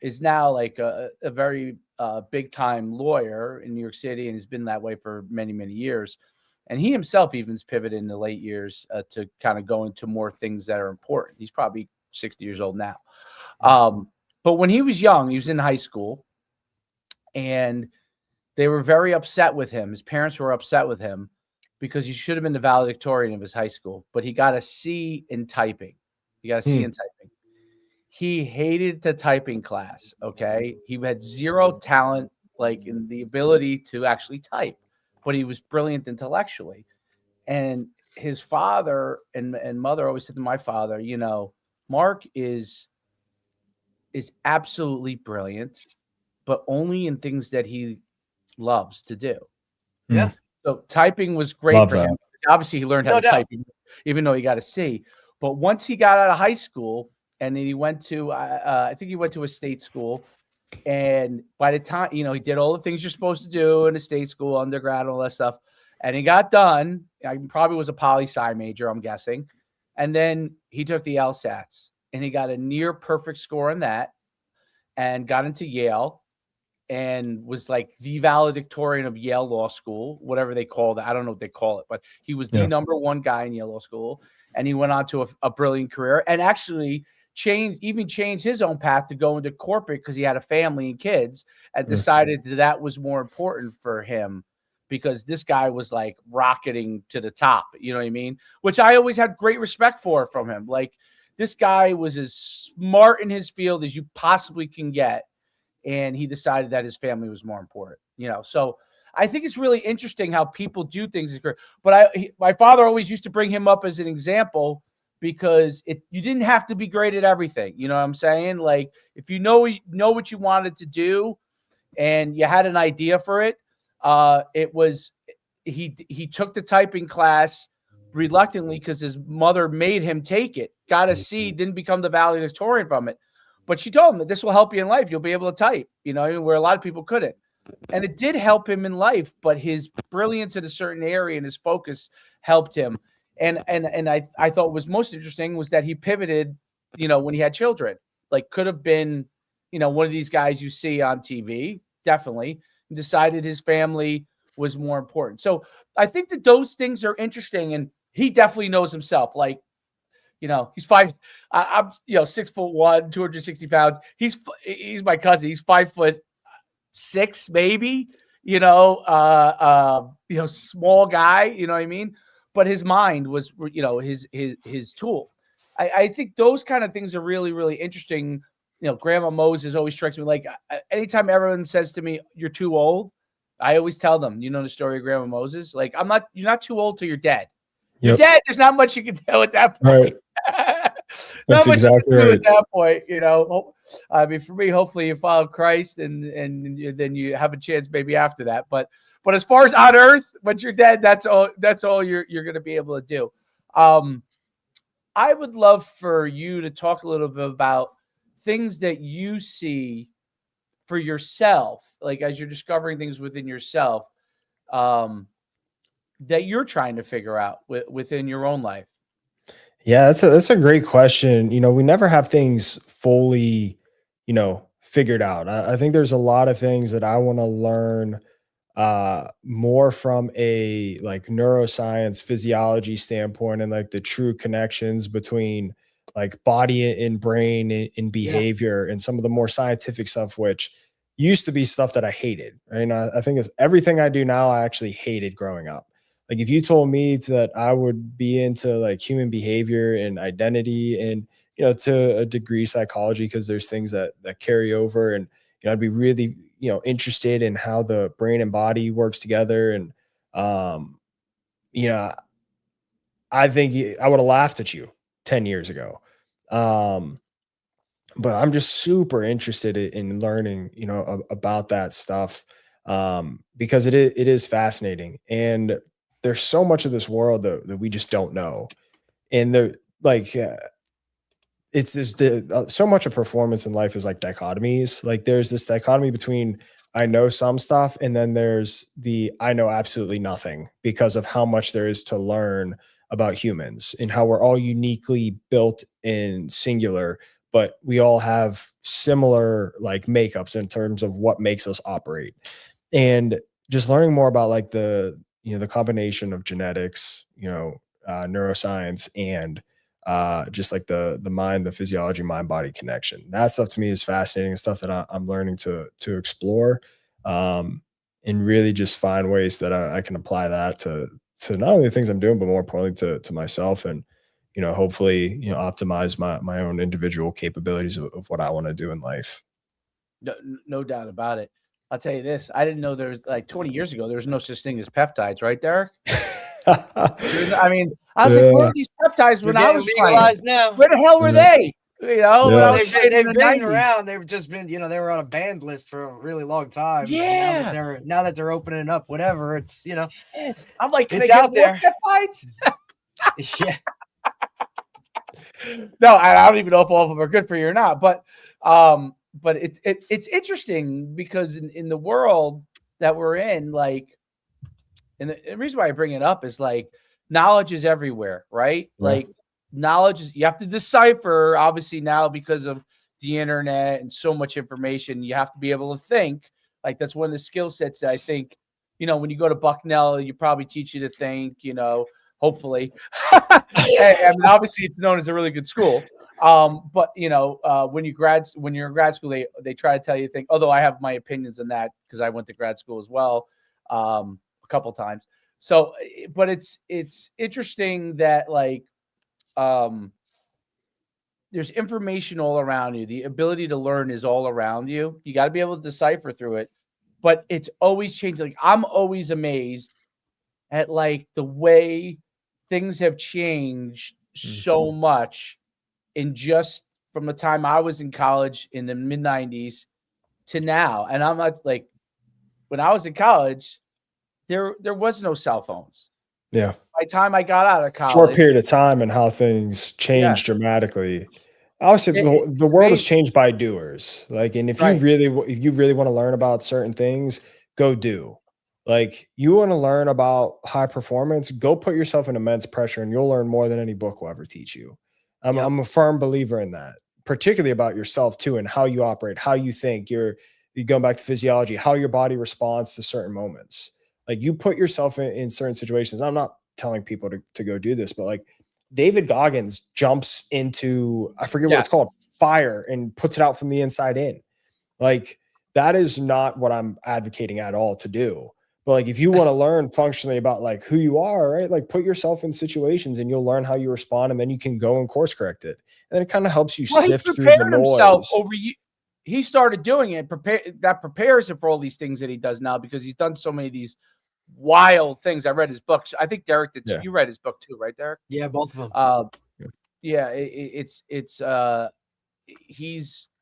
is now like a very big time lawyer in New York City, and has been that way for many, many years. And he himself even's pivoted in the late years to kind of go into more things that are important. He's probably 60 years old now. But when he was young, he was in high school, and they were very upset with him. His parents were upset with him because he should have been the valedictorian of his high school, but he got a C in typing. He got a C in typing. He hated the typing class, okay? He had zero talent, like in the ability to actually type, but he was brilliant intellectually. And his father and mother always said to my father, you know, Mark is absolutely brilliant, but only in things that he loves to do. Yeah. So typing was great for him. Obviously, he learned how to type, even though he got a C. But once he got out of high school, and then he went to, I think he went to a state school. And by the time, you know, he did all the things you're supposed to do in a state school, undergrad, all that stuff. And he got done. I probably was a poli-sci major, I'm guessing. And then he took the LSATs, and he got a near perfect score in that, and got into Yale, and was like the valedictorian of Yale Law School, whatever they call it. I don't know what they call it, but he was the number one guy in Yale Law School. And he went on to a brilliant career, and actually changed his own path to go into corporate because he had a family and kids, and decided that was more important for him, because this guy was like rocketing to the top. You know what I mean? Which I always had great respect for from him. Like, this guy was as smart in his field as you possibly can get. And he decided that his family was more important, you know? So I think it's really interesting how people do things. But my father always used to bring him up as an example, because you didn't have to be great at everything. You know what I'm saying? Like, if you know what you wanted to do and you had an idea for it, he took the typing class reluctantly because his mother made him take it, got a C, didn't become the valedictorian from it. But she told him that this will help you in life. You'll be able to type, you know, where a lot of people couldn't. And it did help him in life, but his brilliance in a certain area and his focus helped him. And I thought was most interesting was that he pivoted, you know, when he had children. Like, could have been, you know, one of these guys you see on TV, definitely, and decided his family was more important. So I think that those things are interesting, and he definitely knows himself. Like, you know, he's I'm 6'1", 260 pounds. He's my cousin. He's 5'6", maybe, small guy, you know what I mean? But his mind was, his tool. I think those kind of things are really, really interesting. You know, Grandma Moses always strikes me like, anytime everyone says to me, "You're too old," I always tell them, you know, the story of Grandma Moses. Like, you're not too old till you're dead. You're dead. There's not much you can do at that point. Right. Not much exactly you can do at that point. You know, I mean, for me, hopefully you follow Christ, and then you have a chance maybe after that. But as far as on earth, once you're dead, that's all you're going to be able to do. I would love for you to talk a little bit about things that you see for yourself, like as you're discovering things within yourself, that you're trying to figure out within your own life. Yeah, that's a great question. You know, we never have things fully, figured out. I think there's a lot of things that I want to learn more from a like neuroscience physiology standpoint, and like the true connections between like body and brain and behavior, and some of the more scientific stuff, which used to be stuff that I hated. Right? And I think it's everything I do now, I actually hated growing up. Like, if you told me that I would be into like human behavior and identity and, to a degree psychology, because there's things that carry over, and, I'd be really, interested in how the brain and body works together. And, I think I would have laughed at you 10 years ago. But I'm just super interested in learning, about that stuff, because it is fascinating. And there's so much of this world that we just don't know. And it's this, so much of performance in life is like dichotomies. Like, there's this dichotomy between I know some stuff, and then there's I know absolutely nothing, because of how much there is to learn about humans and how we're all uniquely built in singular, but we all have similar like makeups in terms of what makes us operate. And just learning more about like the, the combination of genetics, neuroscience, and just like the mind, the physiology, mind body connection. That stuff to me is fascinating, stuff that I'm learning to explore, and really just find ways that I can apply that to not only the things I'm doing, but more importantly to myself, and hopefully optimize my own individual capabilities of what I want to do in life. No doubt about it. I'll tell you this. I didn't know there was, like, 20 years ago, there was no such thing as peptides, right, Derek? I mean, I was like, where are these peptides when I was legalized now? Where the hell were they? When I was they've been around. They've just been, they were on a banned list for a really long time. Yeah. Now that they're opening up, whatever, it's I'm like, it's out there. Peptides? Yeah. No, I don't even know if all of them are good for you or not, but it's interesting because in the world that we're in, like, and the reason why I bring it up is, like, knowledge is everywhere, right? Yeah. Like, knowledge is, you have to decipher, obviously, now because of the internet and so much information. You have to be able to think. Like, that's one of the skill sets that I think, when you go to Bucknell, you probably teach you to think, hopefully. I mean, obviously, it's known as a really good school. But when you're in grad school, they try to tell you to think. Although I have my opinions on that because I went to grad school as well, a couple times. So, but it's interesting that, like, there's information all around you. The ability to learn is all around you. You got to be able to decipher through it. But it's always changing. Like, I'm always amazed at, like, the way things have changed so much in just from the time I was in college in the mid 90s to now. And I'm not, like, when I was in college, there was no cell phones. Yeah. By the time I got out of college, short period of time, and how things changed dramatically. Obviously, the world is changed by doers. Like, and if you really want to learn about certain things, go do. Like, you want to learn about high performance, go put yourself in immense pressure, and you'll learn more than any book will ever teach you. I'm a firm believer in that, particularly about yourself too, and how you operate, how you think. You go back to physiology, how your body responds to certain moments. Like, you put yourself in certain situations. I'm not telling people to go do this, but, like, David Goggins jumps into, I forget what it's called, fire, and puts it out from the inside in. Like, that is not what I'm advocating at all to do. But, like, if you want to learn functionally about, like, who you are, right? Like, put yourself in situations and you'll learn how you respond, and then you can go and course correct it. And then it kind of helps you sift through the noise. He started doing it, that prepares him for all these things that he does now, because he's done so many of these wild things. I read his book. I think Derek did. You read his book too, right, Derek? Yeah, both of them.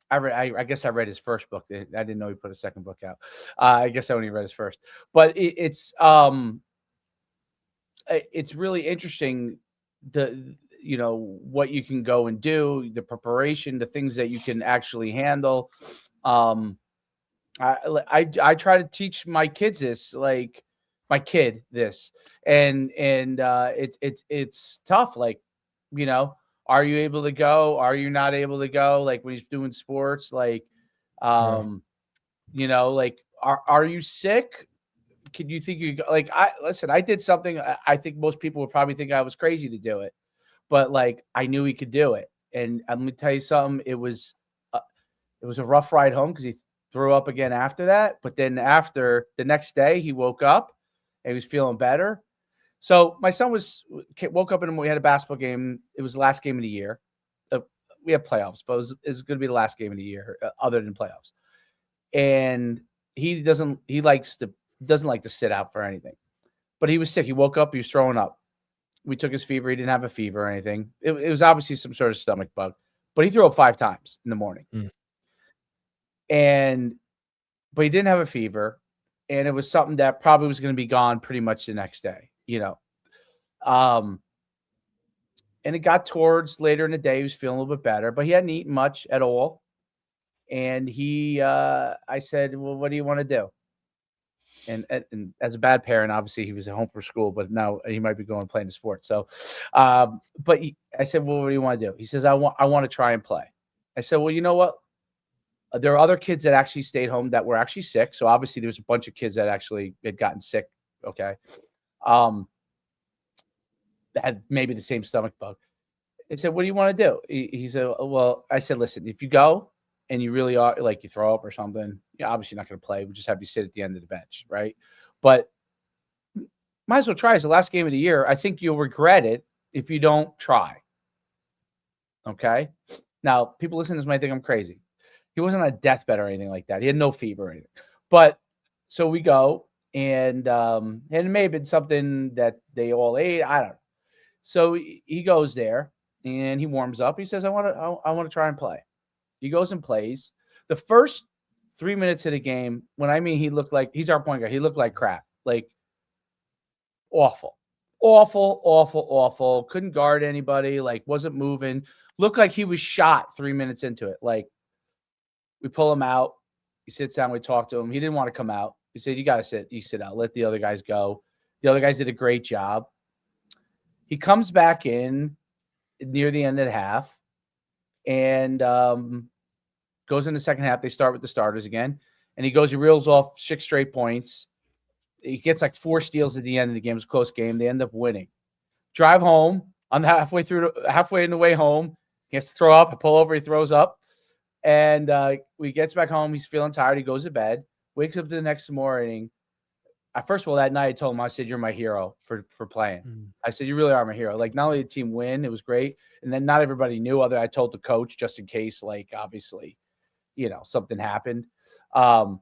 I guess I read his first book. I didn't know he put a second book out. I guess I only read his first. But it's really interesting what you can go and do, the preparation, the things that you can actually handle. I try to teach my kids this, like my kid this, and it's tough. Like, are you able to go? Are you not able to go? Like, when he's doing sports, like, like, are you sick? Can you think you go? Like, I did something. I think most people would probably think I was crazy to do it, but, like, I knew he could do it. And I'm gonna tell you something. It was a rough ride home because he threw up again after that. But then after the next day, he woke up and he was feeling better. So my son woke up and we had a basketball game. It was the last game of the year. We have playoffs, but it was going to be the last game of the year, other than playoffs. And he doesn't like to sit out for anything. But he was sick. He woke up. He was throwing up. We took his fever. He didn't have a fever or anything. It was obviously some sort of stomach bug. But he threw up 5 times in the morning. But he didn't have a fever. And it was something that probably was going to be gone pretty much the next day, And it got towards later in the day. He was feeling a little bit better, but he hadn't eaten much at all. And I said, well, what do you want to do? And as a bad parent, obviously he was at home for school, but now he might be going playing the sport. So, but I said, well, what do you want to do? He says, I want to try and play. I said, well, you know what? There are other kids that actually stayed home that were actually sick. So obviously there was a bunch of kids that actually had gotten sick. Okay. That had maybe the same stomach bug. I said, what do you want to do? He said, well, I said, listen, if you go and you really are like you throw up or something, you're obviously not going to play. We just have you sit at the end of the bench. Right. But might as well try. It's the last game of the year. I think you'll regret it if you don't try. Okay. Now, people listening to this might think I'm crazy. He wasn't on a deathbed or anything like that. He had no fever or anything. But so we go, and it may have been something that they all ate. I don't know. So he goes there and he warms up. He says, I want to try and play. He goes and plays. The first 3 minutes of the game, when I mean he looked like he's our point guard, he looked like crap. Like awful. Couldn't guard anybody, like wasn't moving. Looked like he was shot 3 minutes into it. Like we pull him out. He sits down. We talk to him. He didn't want to come out. He said, you got to sit. You sit out. Let the other guys go. The other guys did a great job. He comes back in near the end of the half and goes in the second half. They start with the starters again. And he reels off 6 straight points. He gets like 4 steals at the end of the game. It was a close game. They end up winning. Drive home. I'm halfway in the way home. He has to throw up. I pull over. He throws up. And he gets back home. He's feeling tired. He goes to bed. Wakes up the next morning. First of all, that night I told him, I said, you're my hero for playing. Mm. I said, you really are my hero. Like, not only did the team win, it was great. And then not everybody knew. I told the coach just in case, like, obviously, something happened. But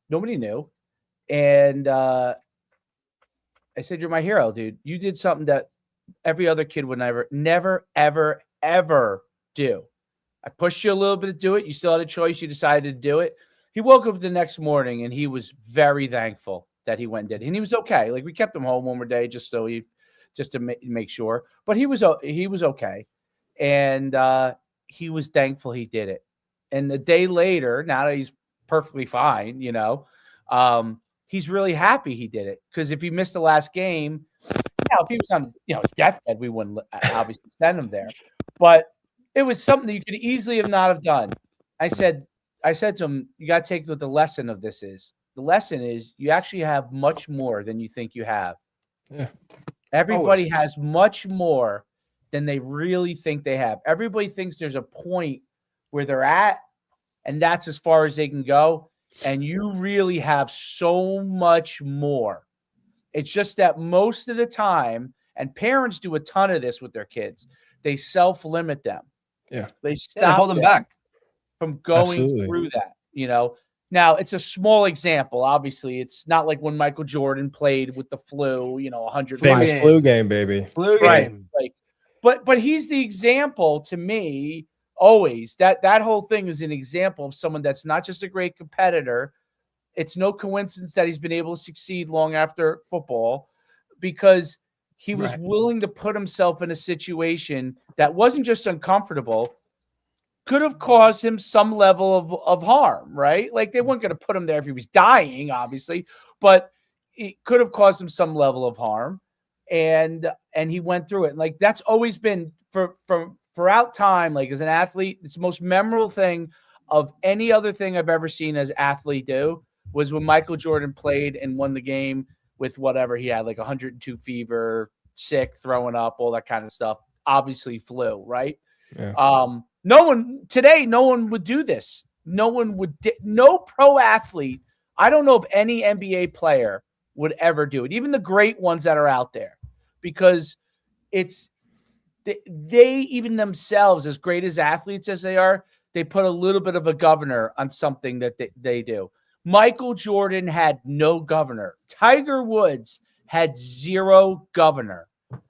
nobody knew. And I said, you're my hero, dude. You did something that every other kid would never, ever do. I pushed you a little bit to do it. You still had a choice. You decided to do it. He woke up the next morning and he was very thankful that he went and did it. And he was okay. Like, we kept him home one more day just to make sure. But he was okay. And he was thankful he did it. And the day later, now that he's perfectly fine, he's really happy he did it. Because if he missed the last game, if he was on his deathbed, we wouldn't obviously send him there. But it was something that you could easily not have done. I said to him, you got to take what the lesson of this is. The lesson is you actually have much more than you think you have. Yeah. Everybody has much more than they really think they have. Everybody thinks there's a point where they're at, and that's as far as they can go. And you really have so much more. It's just that most of the time, and parents do a ton of this with their kids, they self-limit them. Yeah. They stop hold them back from going through that, Now, it's a small example. Obviously, it's not like when Michael Jordan played with the flu, 100 famous flu game, baby. Flu game. Like, but he's the example to me always. That whole thing is an example of someone that's not just a great competitor. It's no coincidence that he's been able to succeed long after football because he was willing to put himself in a situation that wasn't just uncomfortable, could have caused him some level of harm, right? Like, they weren't going to put him there if he was dying, obviously, but it could have caused him some level of harm. And he went through it. And like, that's always been throughout time, like as an athlete, it's the most memorable thing of any other thing I've ever seen as athlete do was when Michael Jordan played and won the game with whatever he had, like 102 fever, sick, throwing up, all that kind of stuff. Obviously flu, right? Yeah. No one would do this. No pro athlete. I don't know if any NBA player would ever do it. Even the great ones that are out there, because they even themselves, as great as athletes as they are, they put a little bit of a governor on something that they do. Michael Jordan had no governor. Tiger Woods had zero governor.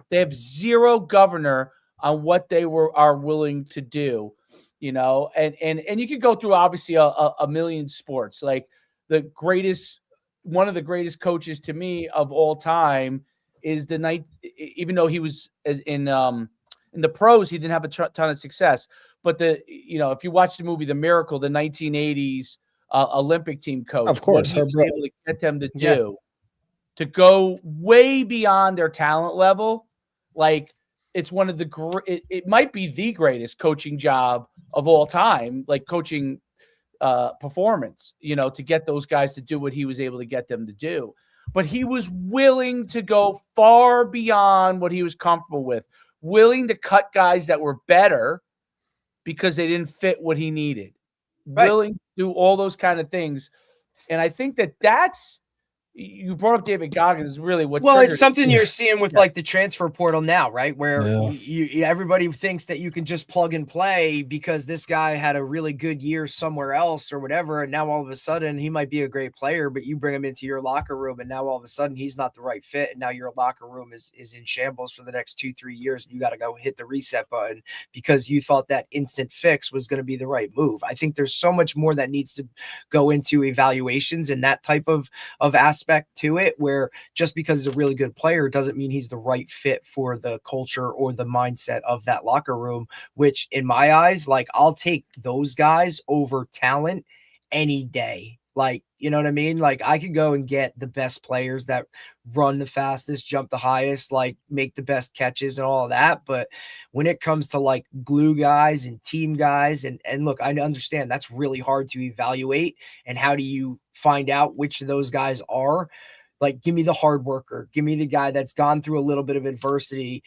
They have zero governor on what they are willing to do, and you could go through obviously a million sports. Like one of the greatest coaches to me of all time is even though he was in the pros, he didn't have a ton of success. But if you watch the movie The Miracle, the 1980s Olympic team coach. Of course, what he was able to get them to do to go way beyond their talent level. Like, it's one of the it might be the greatest coaching job of all time, like coaching performance, to get those guys to do what he was able to get them to do. But he was willing to go far beyond what he was comfortable with, willing to cut guys that were better because they didn't fit what he needed, willing to do all those kind of things. And I think that's, you brought up David Goggins, is really what. Well, it's something you're seeing with like the transfer portal now, right? Where everybody thinks that you can just plug and play because this guy had a really good year somewhere else or whatever, and now all of a sudden he might be a great player, but you bring him into your locker room, and now all of a sudden he's not the right fit, and now your locker room is in shambles for the next 2-3 years, and you got to go hit the reset button because you thought that instant fix was going to be the right move. I think there's so much more that needs to go into evaluations and that type of aspect to it, where just because he's a really good player doesn't mean he's the right fit for the culture or the mindset of that locker room, which in my eyes, like, I'll take those guys over talent any day. Like, you know what I mean? Like, I could go and get the best players that run the fastest, jump the highest, like make the best catches and all of that. But when it comes to like glue guys and team guys, and look, I understand that's really hard to evaluate. And how do you find out which of those guys are? Like, give me the hard worker. Give me the guy that's gone through a little bit of adversity,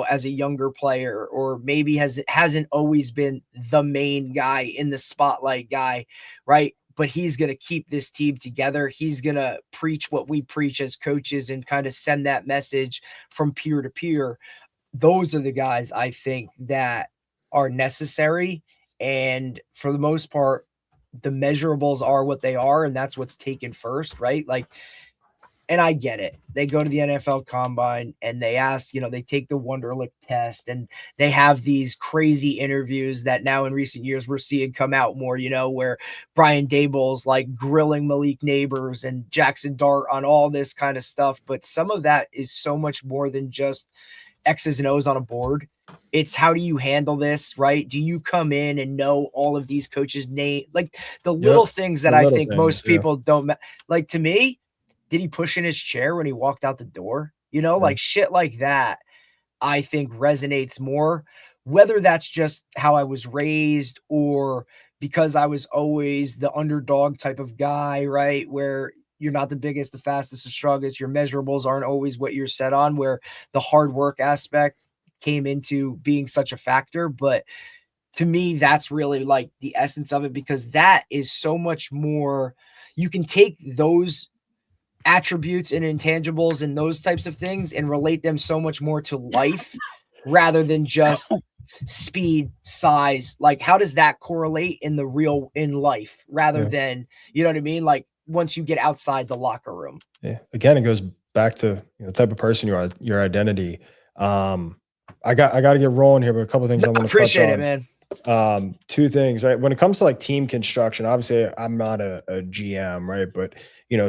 as a younger player, or maybe hasn't always been the main guy in the spotlight guy, right? But he's going to keep this team together. He's going to preach what we preach as coaches and kind of send that message from peer to peer. Those are the guys I think that are necessary. And for the most part, the measurables are what they are, and that's what's taken first, right? Like, and I get it. They go to the NFL Combine and they ask, they take the Wonderlic test, and they have these crazy interviews that now in recent years we're seeing come out more, where Brian Daboll's like grilling Malik Neighbors and Jackson Dart on all this kind of stuff. But some of that is so much more than just X's and O's on a board. It's how do you handle this, right? Do you come in and know all of these coaches' name? Like the little things that I think most people don't like. To me, did he push in his chair when he walked out the door? Like shit like that, I think resonates more, whether that's just how I was raised or because I was always the underdog type of guy, right? Where you're not the biggest, the fastest, the strongest, your measurables aren't always what you're set on, where the hard work aspect came into being such a factor. But to me, that's really like the essence of it, because that is so much more. You can take those attributes and intangibles and those types of things and relate them so much more to life rather than just speed, size. Like, how does that correlate in life rather than, you know what I mean? Like, once you get outside the locker room. Yeah. Again, it goes back to the type of person you are, your identity. I got to get rolling here, but a couple of things I want to appreciate it, man. Two things, right? When it comes to like team construction, obviously I'm not a GM, right? But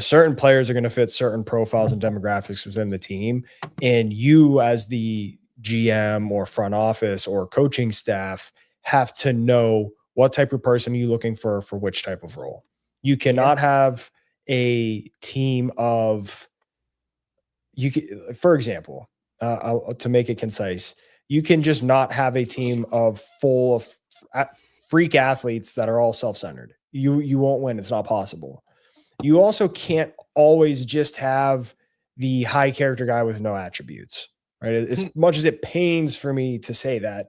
certain players are going to fit certain profiles and demographics within the team. And you as the GM or front office or coaching staff have to know what type of person are you looking for which type of role. You cannot have a team of, for example, to make it concise, you can just not have a team full of freak athletes that are all self-centered. You won't win. It's not possible. You also can't always just have the high character guy with no attributes, right? As much as it pains for me to say that,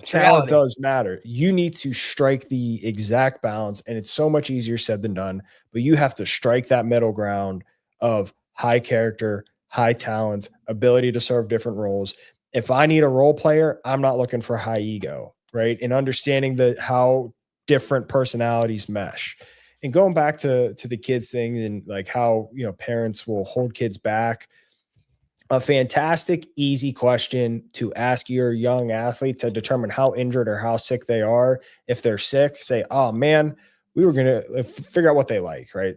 talent does matter. You need to strike the exact balance, and it's so much easier said than done, but you have to strike that middle ground of high character, high talent, ability to serve different roles. If I need a role player, I'm not looking for high ego, right? And understanding how different personalities mesh. And going back to the kids thing and like how, parents will hold kids back. A fantastic, easy question to ask your young athlete to determine how injured or how sick they are. If they're sick, say, oh man, we were going to figure out what they like, right?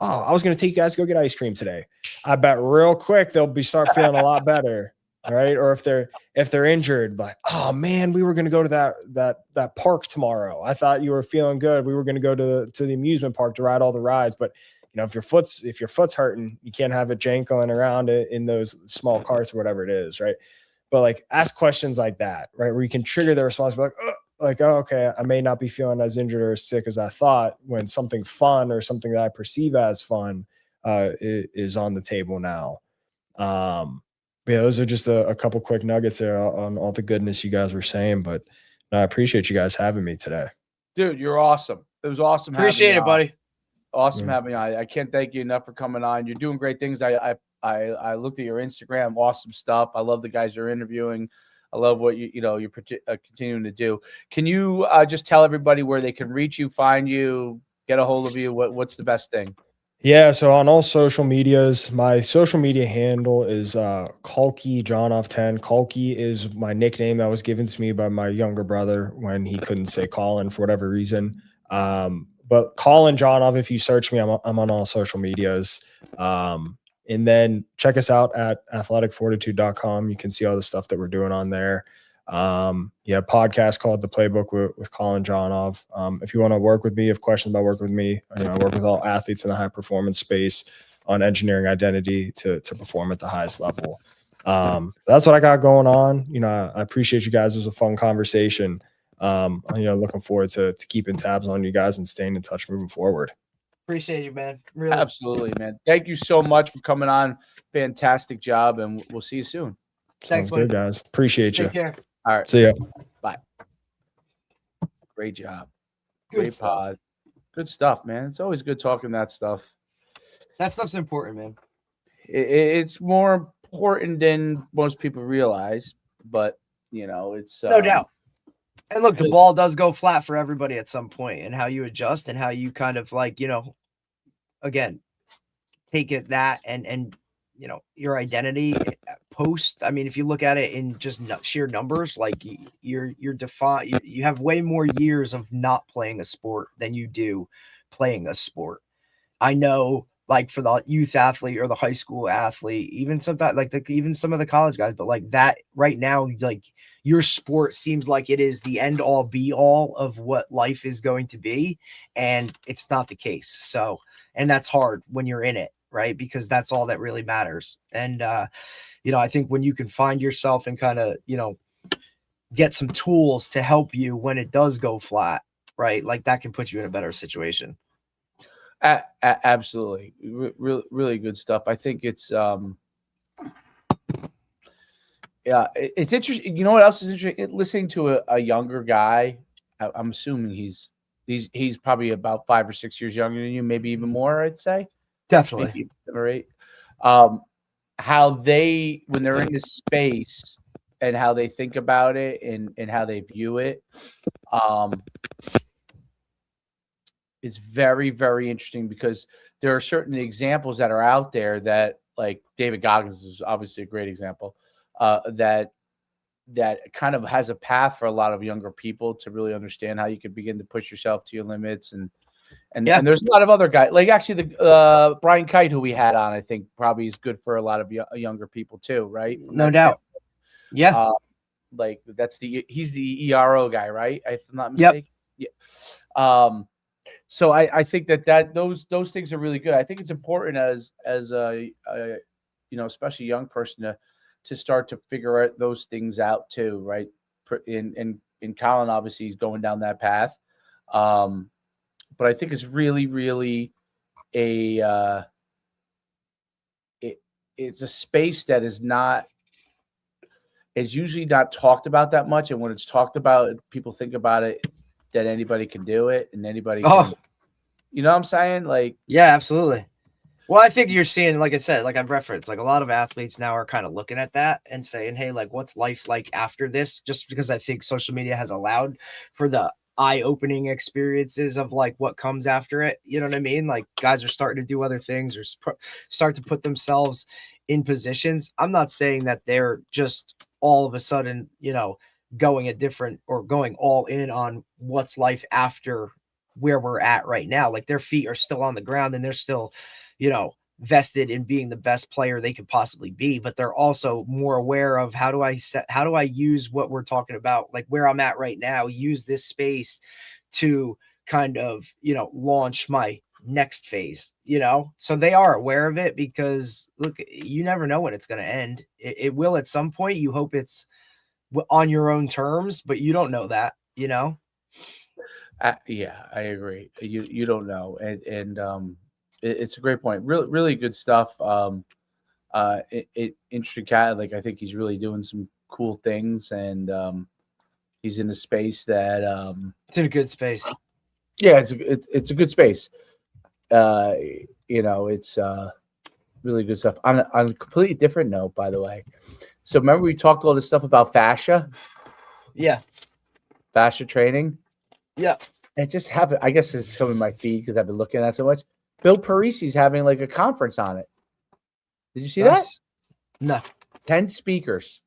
Oh, I was going to take you guys to go get ice cream today. I bet real quick they'll start feeling a lot better. right? Or if they're injured, like, oh man, we were going to go to that park tomorrow. I thought you were feeling good. We were going to go to the amusement park to ride all the rides, but if your foot's hurting, you can't have it jankling around in those small carts or whatever it is, right? But like, ask questions like that, right, where you can trigger their response, like, oh, okay, I may not be feeling as injured or as sick as I thought, when something fun or something that I perceive as fun is on the table now. But yeah, those are just a couple quick nuggets there on all the goodness you guys were saying. But I appreciate you guys having me today. Dude, you're awesome. It was awesome. Appreciate it, buddy. Awesome having you on. I can't thank you enough for coming on. You're doing great things. I looked at your Instagram. Awesome stuff. I love the guys you're interviewing. I love what you're continuing to do. Can you just tell everybody where they can reach you, find you, get a hold of you? What's the best thing? Yeah, so on all social medias, my social media handle is Colin Jonov 10. Colin is my nickname that was given to me by my younger brother when he couldn't say Colin for whatever reason. But Colin Jonov, if you search me, I'm on all social medias. And then check us out at athleticfortitude.com. You can see all the stuff that we're doing on there. Podcast called The Playbook with Colin Jonov. If you want to work with me, have questions about working with me, I work with all athletes in the high performance space on engineering identity to perform at the highest level. That's what I got going on. I appreciate you guys. It was a fun conversation. Looking forward to keeping tabs on you guys and staying in touch moving forward. Appreciate you, man. Really. Absolutely, man. Thank you so much for coming on. Fantastic job, and we'll see you soon. Thanks, good, guys. Appreciate you. Take care. All right. See ya. Bye. Great job. Great pod. Good stuff, man. It's always good talking that stuff. That stuff's important, man. It's more important than most people realize, but it's no doubt. And look, the ball does go flat for everybody at some point, and how you adjust and how you kind of again, take it that and your identity post. I mean, if you look at it in just sheer numbers, like you're defined, you have way more years of not playing a sport than you do playing a sport. I know, like for the youth athlete or the high school athlete, even sometimes even some of the college guys, but like that right now, like your sport seems like it is the end all be all of what life is going to be. And it's not the case. So, and that's hard when you're in it, right? Because that's all that really matters. And, I think when you can find yourself and kind of, get some tools to help you when it does go flat, right? Like that can put you in a better situation. Absolutely. Really, really good stuff. I think it's, it's interesting. You know what else is interesting? Listening to a younger guy. I'm assuming he's probably about 5 or 6 years younger than you, maybe even more. I'd say definitely maybe 7 or 8. How they, when they're in this space and how they think about it and how they view it, it's very, very interesting because there are certain examples that are out there that, like David Goggins is obviously a great example, that kind of has a path for a lot of younger people to really understand how you can begin to push yourself to your limits. And there's a lot of other guys, like actually the Brian Kite, who we had on, I think probably is good for a lot of younger people too, right? No doubt. Yeah. Like he's the ERO guy, right? If I'm not mistaken. Yep. Yeah. So I think that those things are really good. I think it's important as a especially young person to start to figure out those things out too, right? In Colin, obviously he's going down that path. But I think it's really, really it's a space that is usually not talked about that much. And when it's talked about, people think about it that anybody can do it and anybody can, you know what I'm saying? Like, yeah, absolutely. Well, I think you're seeing, like I said, like I've referenced, like a lot of athletes now are kind of looking at that and saying, hey, like, what's life like after this? Just because I think social media has allowed for the eye-opening experiences of like what comes after it. You know what I mean? Like guys are starting to do other things or start to put themselves in positions. I'm not saying that they're just all of a sudden, going a different or going all in on what's life after where we're at right now. Like their feet are still on the ground and they're still, vested in being the best player they could possibly be, but they're also more aware of how do I use what we're talking about, like where I'm at right now, use this space to kind of, launch my next phase, so they are aware of it, because look, you never know when it's going to end. It will at some point. You hope it's on your own terms, but you don't know that, yeah, I agree. You don't know. And it's a great point. Really, really good stuff. Interesting cat. Like, I think he's really doing some cool things, and he's in a space that it's in a good space. Yeah, it's a good space. It's really good stuff. On a completely different note, by the way. So remember we talked all this stuff about fascia? Yeah. Fascia training? Yeah. And it just happened. I guess it's coming in my feed because I've been looking at it so much. Bill Parisi's having like a conference on it. Did you see that? No. 10 speakers.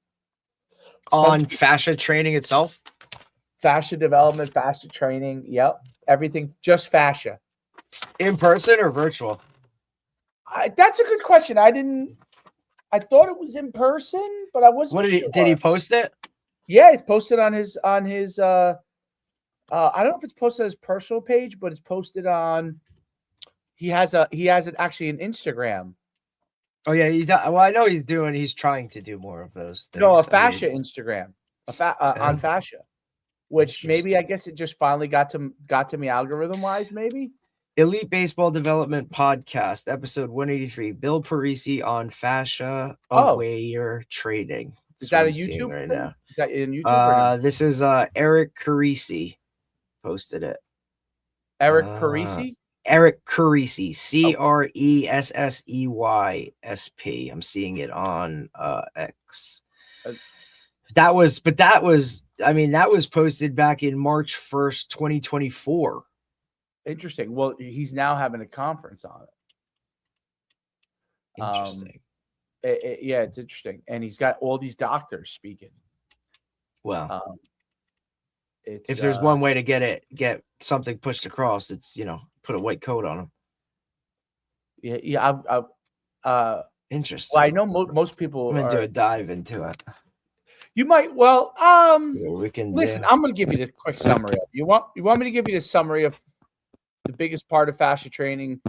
On fascia training itself? Fascia development, fascia training. Yep. Everything, just fascia. In person or virtual? That's a good question. I thought it was in person, but I wasn't sure. Did he post it? Yeah, it's posted on his I don't know if it's posted on his personal page, but it's posted on, he has it actually in Instagram. Oh yeah, well, I know he's trying to do more of those things. No, a fascia Instagram. On fascia. Which maybe, I guess it just finally got to me algorithm wise, maybe. Elite Baseball Development Podcast, episode 183. Bill Parisi on fascia aware trading. Is that a YouTube right thing? now? Is that in YouTube? This is Eric Carisi posted it. Eric Parisi? Eric Carisi, CRESSEYSP. I'm seeing it on X. That was posted back in March 1st, 2024. Interesting. Well, he's now having a conference on it. Interesting. Yeah, it's interesting. And he's got all these doctors speaking. Well, if there's one way to get something pushed across, it's, put a white coat on him. Yeah. Interesting. Well, I know most people I'm going to do a dive into it. You might. Well, we can listen. I'm going to give you the quick summary. You want me to give you the summary of the biggest part of fascia training?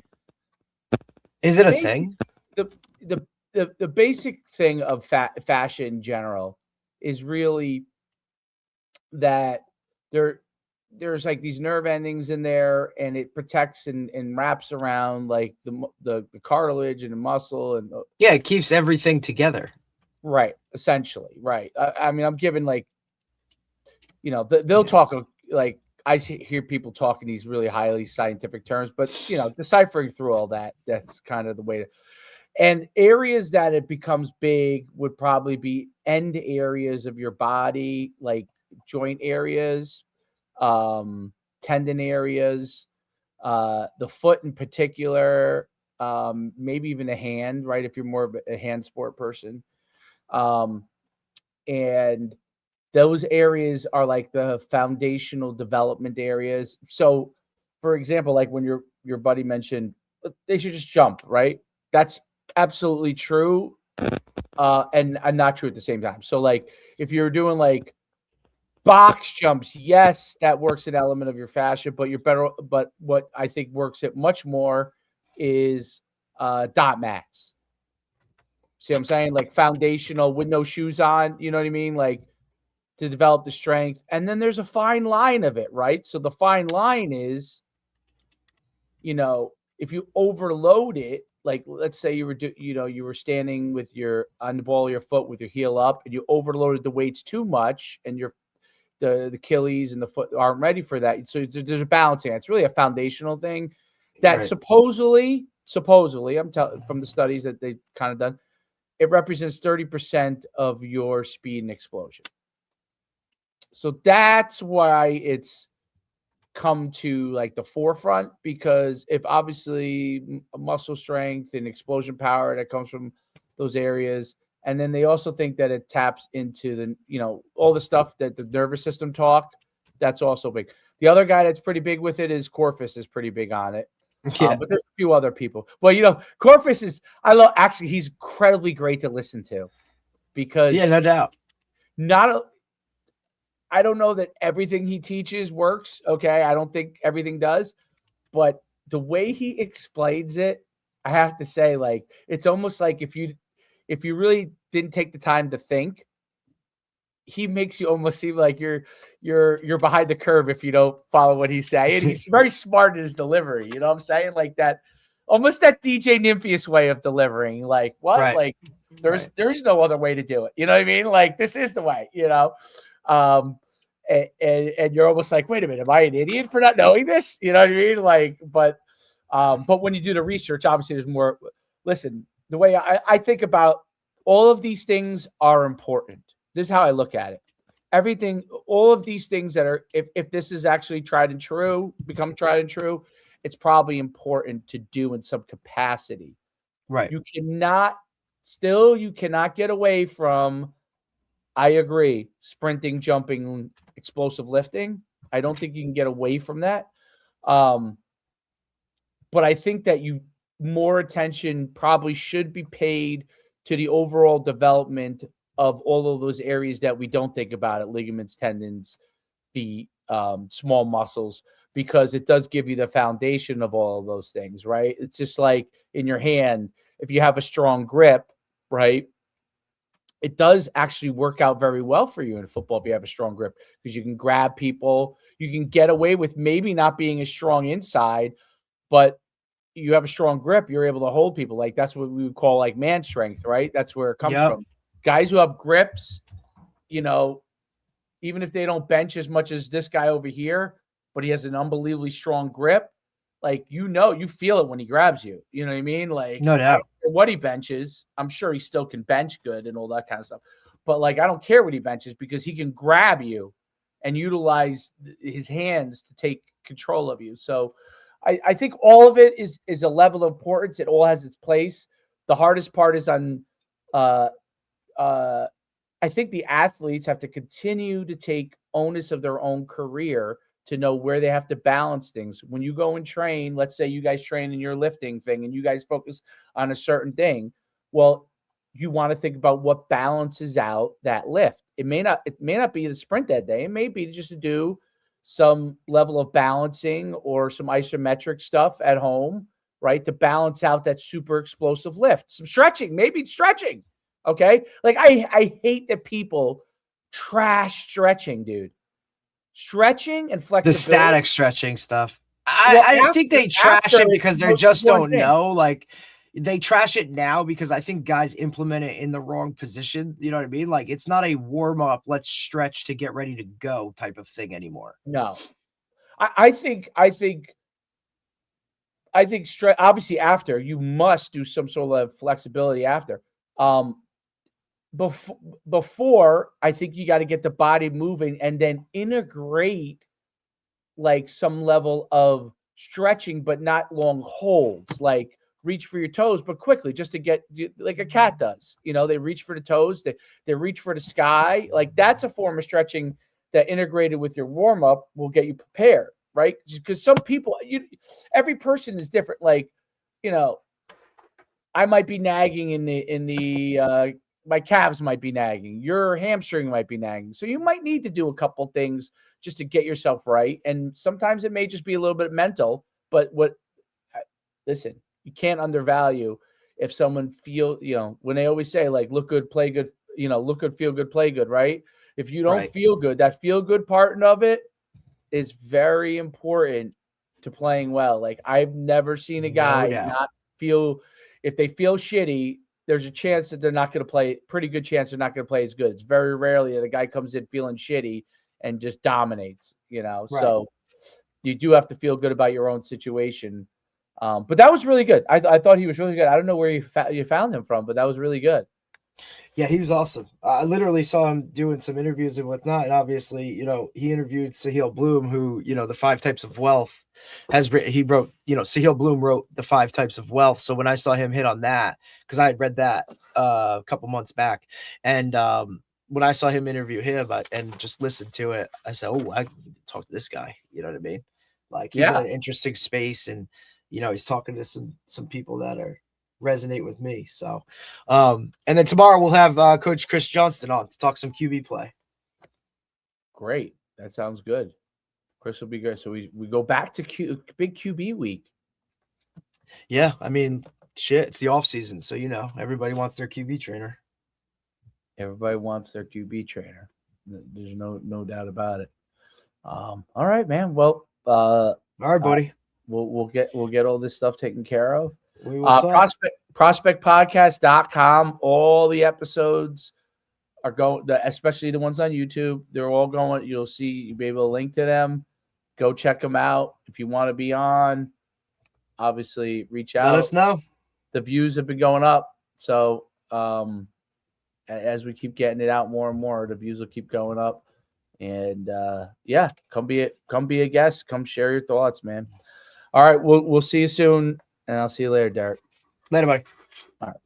Is it a thing? The basic thing of fascia in general is really that there's like these nerve endings in there, and it protects and wraps around like the cartilage and the muscle, and it keeps everything together. Right, essentially, right. I mean, I'm giving like, they'll talk like, I hear people talking these really highly scientific terms, but deciphering through all that's kind of the way to. And areas that it becomes big would probably be end areas of your body, like joint areas, tendon areas, the foot in particular, maybe even a hand, right? If you're more of a hand sport person. And those areas are like the foundational development areas. So, for example, like when your buddy mentioned they should just jump, right? That's absolutely true, and not true at the same time. So, like if you're doing like box jumps, yes, that works an element of your fascia, but you're better. But what I think works it much more is dot mats. See what I'm saying? Like foundational with no shoes on, you know what I mean? Like to develop the strength. And then there's a fine line of it, right? So the fine line is, if you overload it, like let's say you were standing with on the ball of your foot with your heel up, and you overloaded the weights too much, and the Achilles and the foot aren't ready for that. So there's a balancing. It's really a foundational thing that supposedly I'm telling from the studies that they've kind of done, it represents 30% of your speed and explosion. So that's why it's come to like the forefront, because if obviously muscle strength and explosion power that comes from those areas. And then they also think that it taps into all the stuff that the nervous system talk. That's also big. The other guy that's pretty big with it is Corfus is pretty big on it. But there's a few other people. Well, you know, Corpus is, he's incredibly great to listen to because no doubt. I don't know that everything he teaches works. Okay. I don't think everything does, but the way he explains it, I have to say, like, it's almost like if you really didn't take the time to think, he makes you almost seem like you're behind the curve if you don't follow what he's saying. He's very smart in his delivery. You know what I'm saying? Like that, almost that DJ Nympheus way of delivering. Like what? Right. Like there's no other way to do it. You know what I mean? Like this is the way. You know, and you're almost like, wait a minute, am I an idiot for not knowing this? You know what I mean? Like, but when you do the research, obviously there's more. Listen, the way I think about all of these things are important. This is how I look at it. Everything, all of these things that are, if this is actually tried and true, become tried and true, it's probably important to do in some capacity. Right. You cannot get away from, I agree, sprinting, jumping, explosive lifting. I don't think you can get away from that. But I think that more attention probably should be paid to the overall development of all of those areas that we don't think about it, ligaments, tendons, the small muscles, because it does give you the foundation of all of those things, right? It's just like in your hand, if you have a strong grip, right, it does actually work out very well for you in football if you have a strong grip, because you can grab people, you can get away with maybe not being as strong inside, but you have a strong grip, you're able to hold people. Like that's what we would call like man strength, right? That's where it comes from. Guys who have grips, you know, even if they don't bench as much as this guy over here, but he has an unbelievably strong grip, like, you know, you feel it when he grabs you. You know what I mean? Like, no doubt. I don't care what he benches. I'm sure he still can bench good and all that kind of stuff. But like, I don't care what he benches because he can grab you and utilize his hands to take control of you. So I think all of it is a level of importance. It all has its place. The hardest part is on I think the athletes have to continue to take onus of their own career to know where they have to balance things. When you go and train, let's say you guys train in your lifting thing and you guys focus on a certain thing. Well, you want to think about what balances out that lift. It may not be the sprint that day. It may be just to do some level of balancing or some isometric stuff at home, right? To balance out that super explosive lift. Some stretching, maybe stretching. Okay. Like I hate that people trash stretching, dude. Stretching and flexibility. The static stretching stuff. I think they trash it because they just don't know. Like they trash it now because I think guys implement it in the wrong position. You know what I mean? Like it's not a warm up, let's stretch to get ready to go type of thing anymore. No, I think obviously after you must do some sort of flexibility after. Before, I think you got to get the body moving and then integrate like some level of stretching, but not long holds, like reach for your toes, but quickly, just to get like a cat does. You know, they reach for the toes, they reach for the sky. Like that's a form of stretching that integrated with your warm up will get you prepared, right? Because some people, every person is different. Like, you know, I might be nagging in the my calves might be nagging. Your hamstring might be nagging. So you might need to do a couple things just to get yourself right. And sometimes it may just be a little bit mental. But listen, you can't undervalue if someone when they always say like, look good, play good, look good, feel good, play good, right? If you don't feel good, that feel good part of it is very important to playing well. Like I've never seen a guy not feel, if they feel shitty, there's a chance that they're not going to play, pretty good chance they're not going to play as good. It's very rarely that a guy comes in feeling shitty and just dominates, So you do have to feel good about your own situation. But that was really good. I thought he was really good. I don't know where you found him from, but that was really good. Yeah, he was awesome. I literally saw him doing some interviews and whatnot. And obviously, he interviewed Sahil Bloom, who, the 5 Types of Wealth Sahil Bloom wrote the 5 Types of Wealth. So when I saw him hit on that, because I had read that a couple months back, and when I saw him interview him and just listened to it, I said, oh, I can talk to this guy. You know what I mean? Like he's in an interesting space, and he's talking to some people that resonate with me. So, and then tomorrow we'll have Coach Chris Johnston on to talk some QB play. Great. That sounds good. Chris will be good. So we go back to big QB week. Yeah. I mean, shit, it's the off season. So, everybody wants their QB trainer. Everybody wants their QB trainer. There's no doubt about it. All right, man. Well, all right, buddy. We'll get all this stuff taken care of. We will talk. Prospectpodcast.com. All the episodes are going, especially the ones on YouTube. They're all going. You'll be able to link to them. Go check them out. If you want to be on, obviously reach out. Let us know. The views have been going up. So as we keep getting it out more and more, the views will keep going up. And come be a guest. Come share your thoughts, man. All right, we'll see you soon, and I'll see you later, Derek. Later, buddy. All right.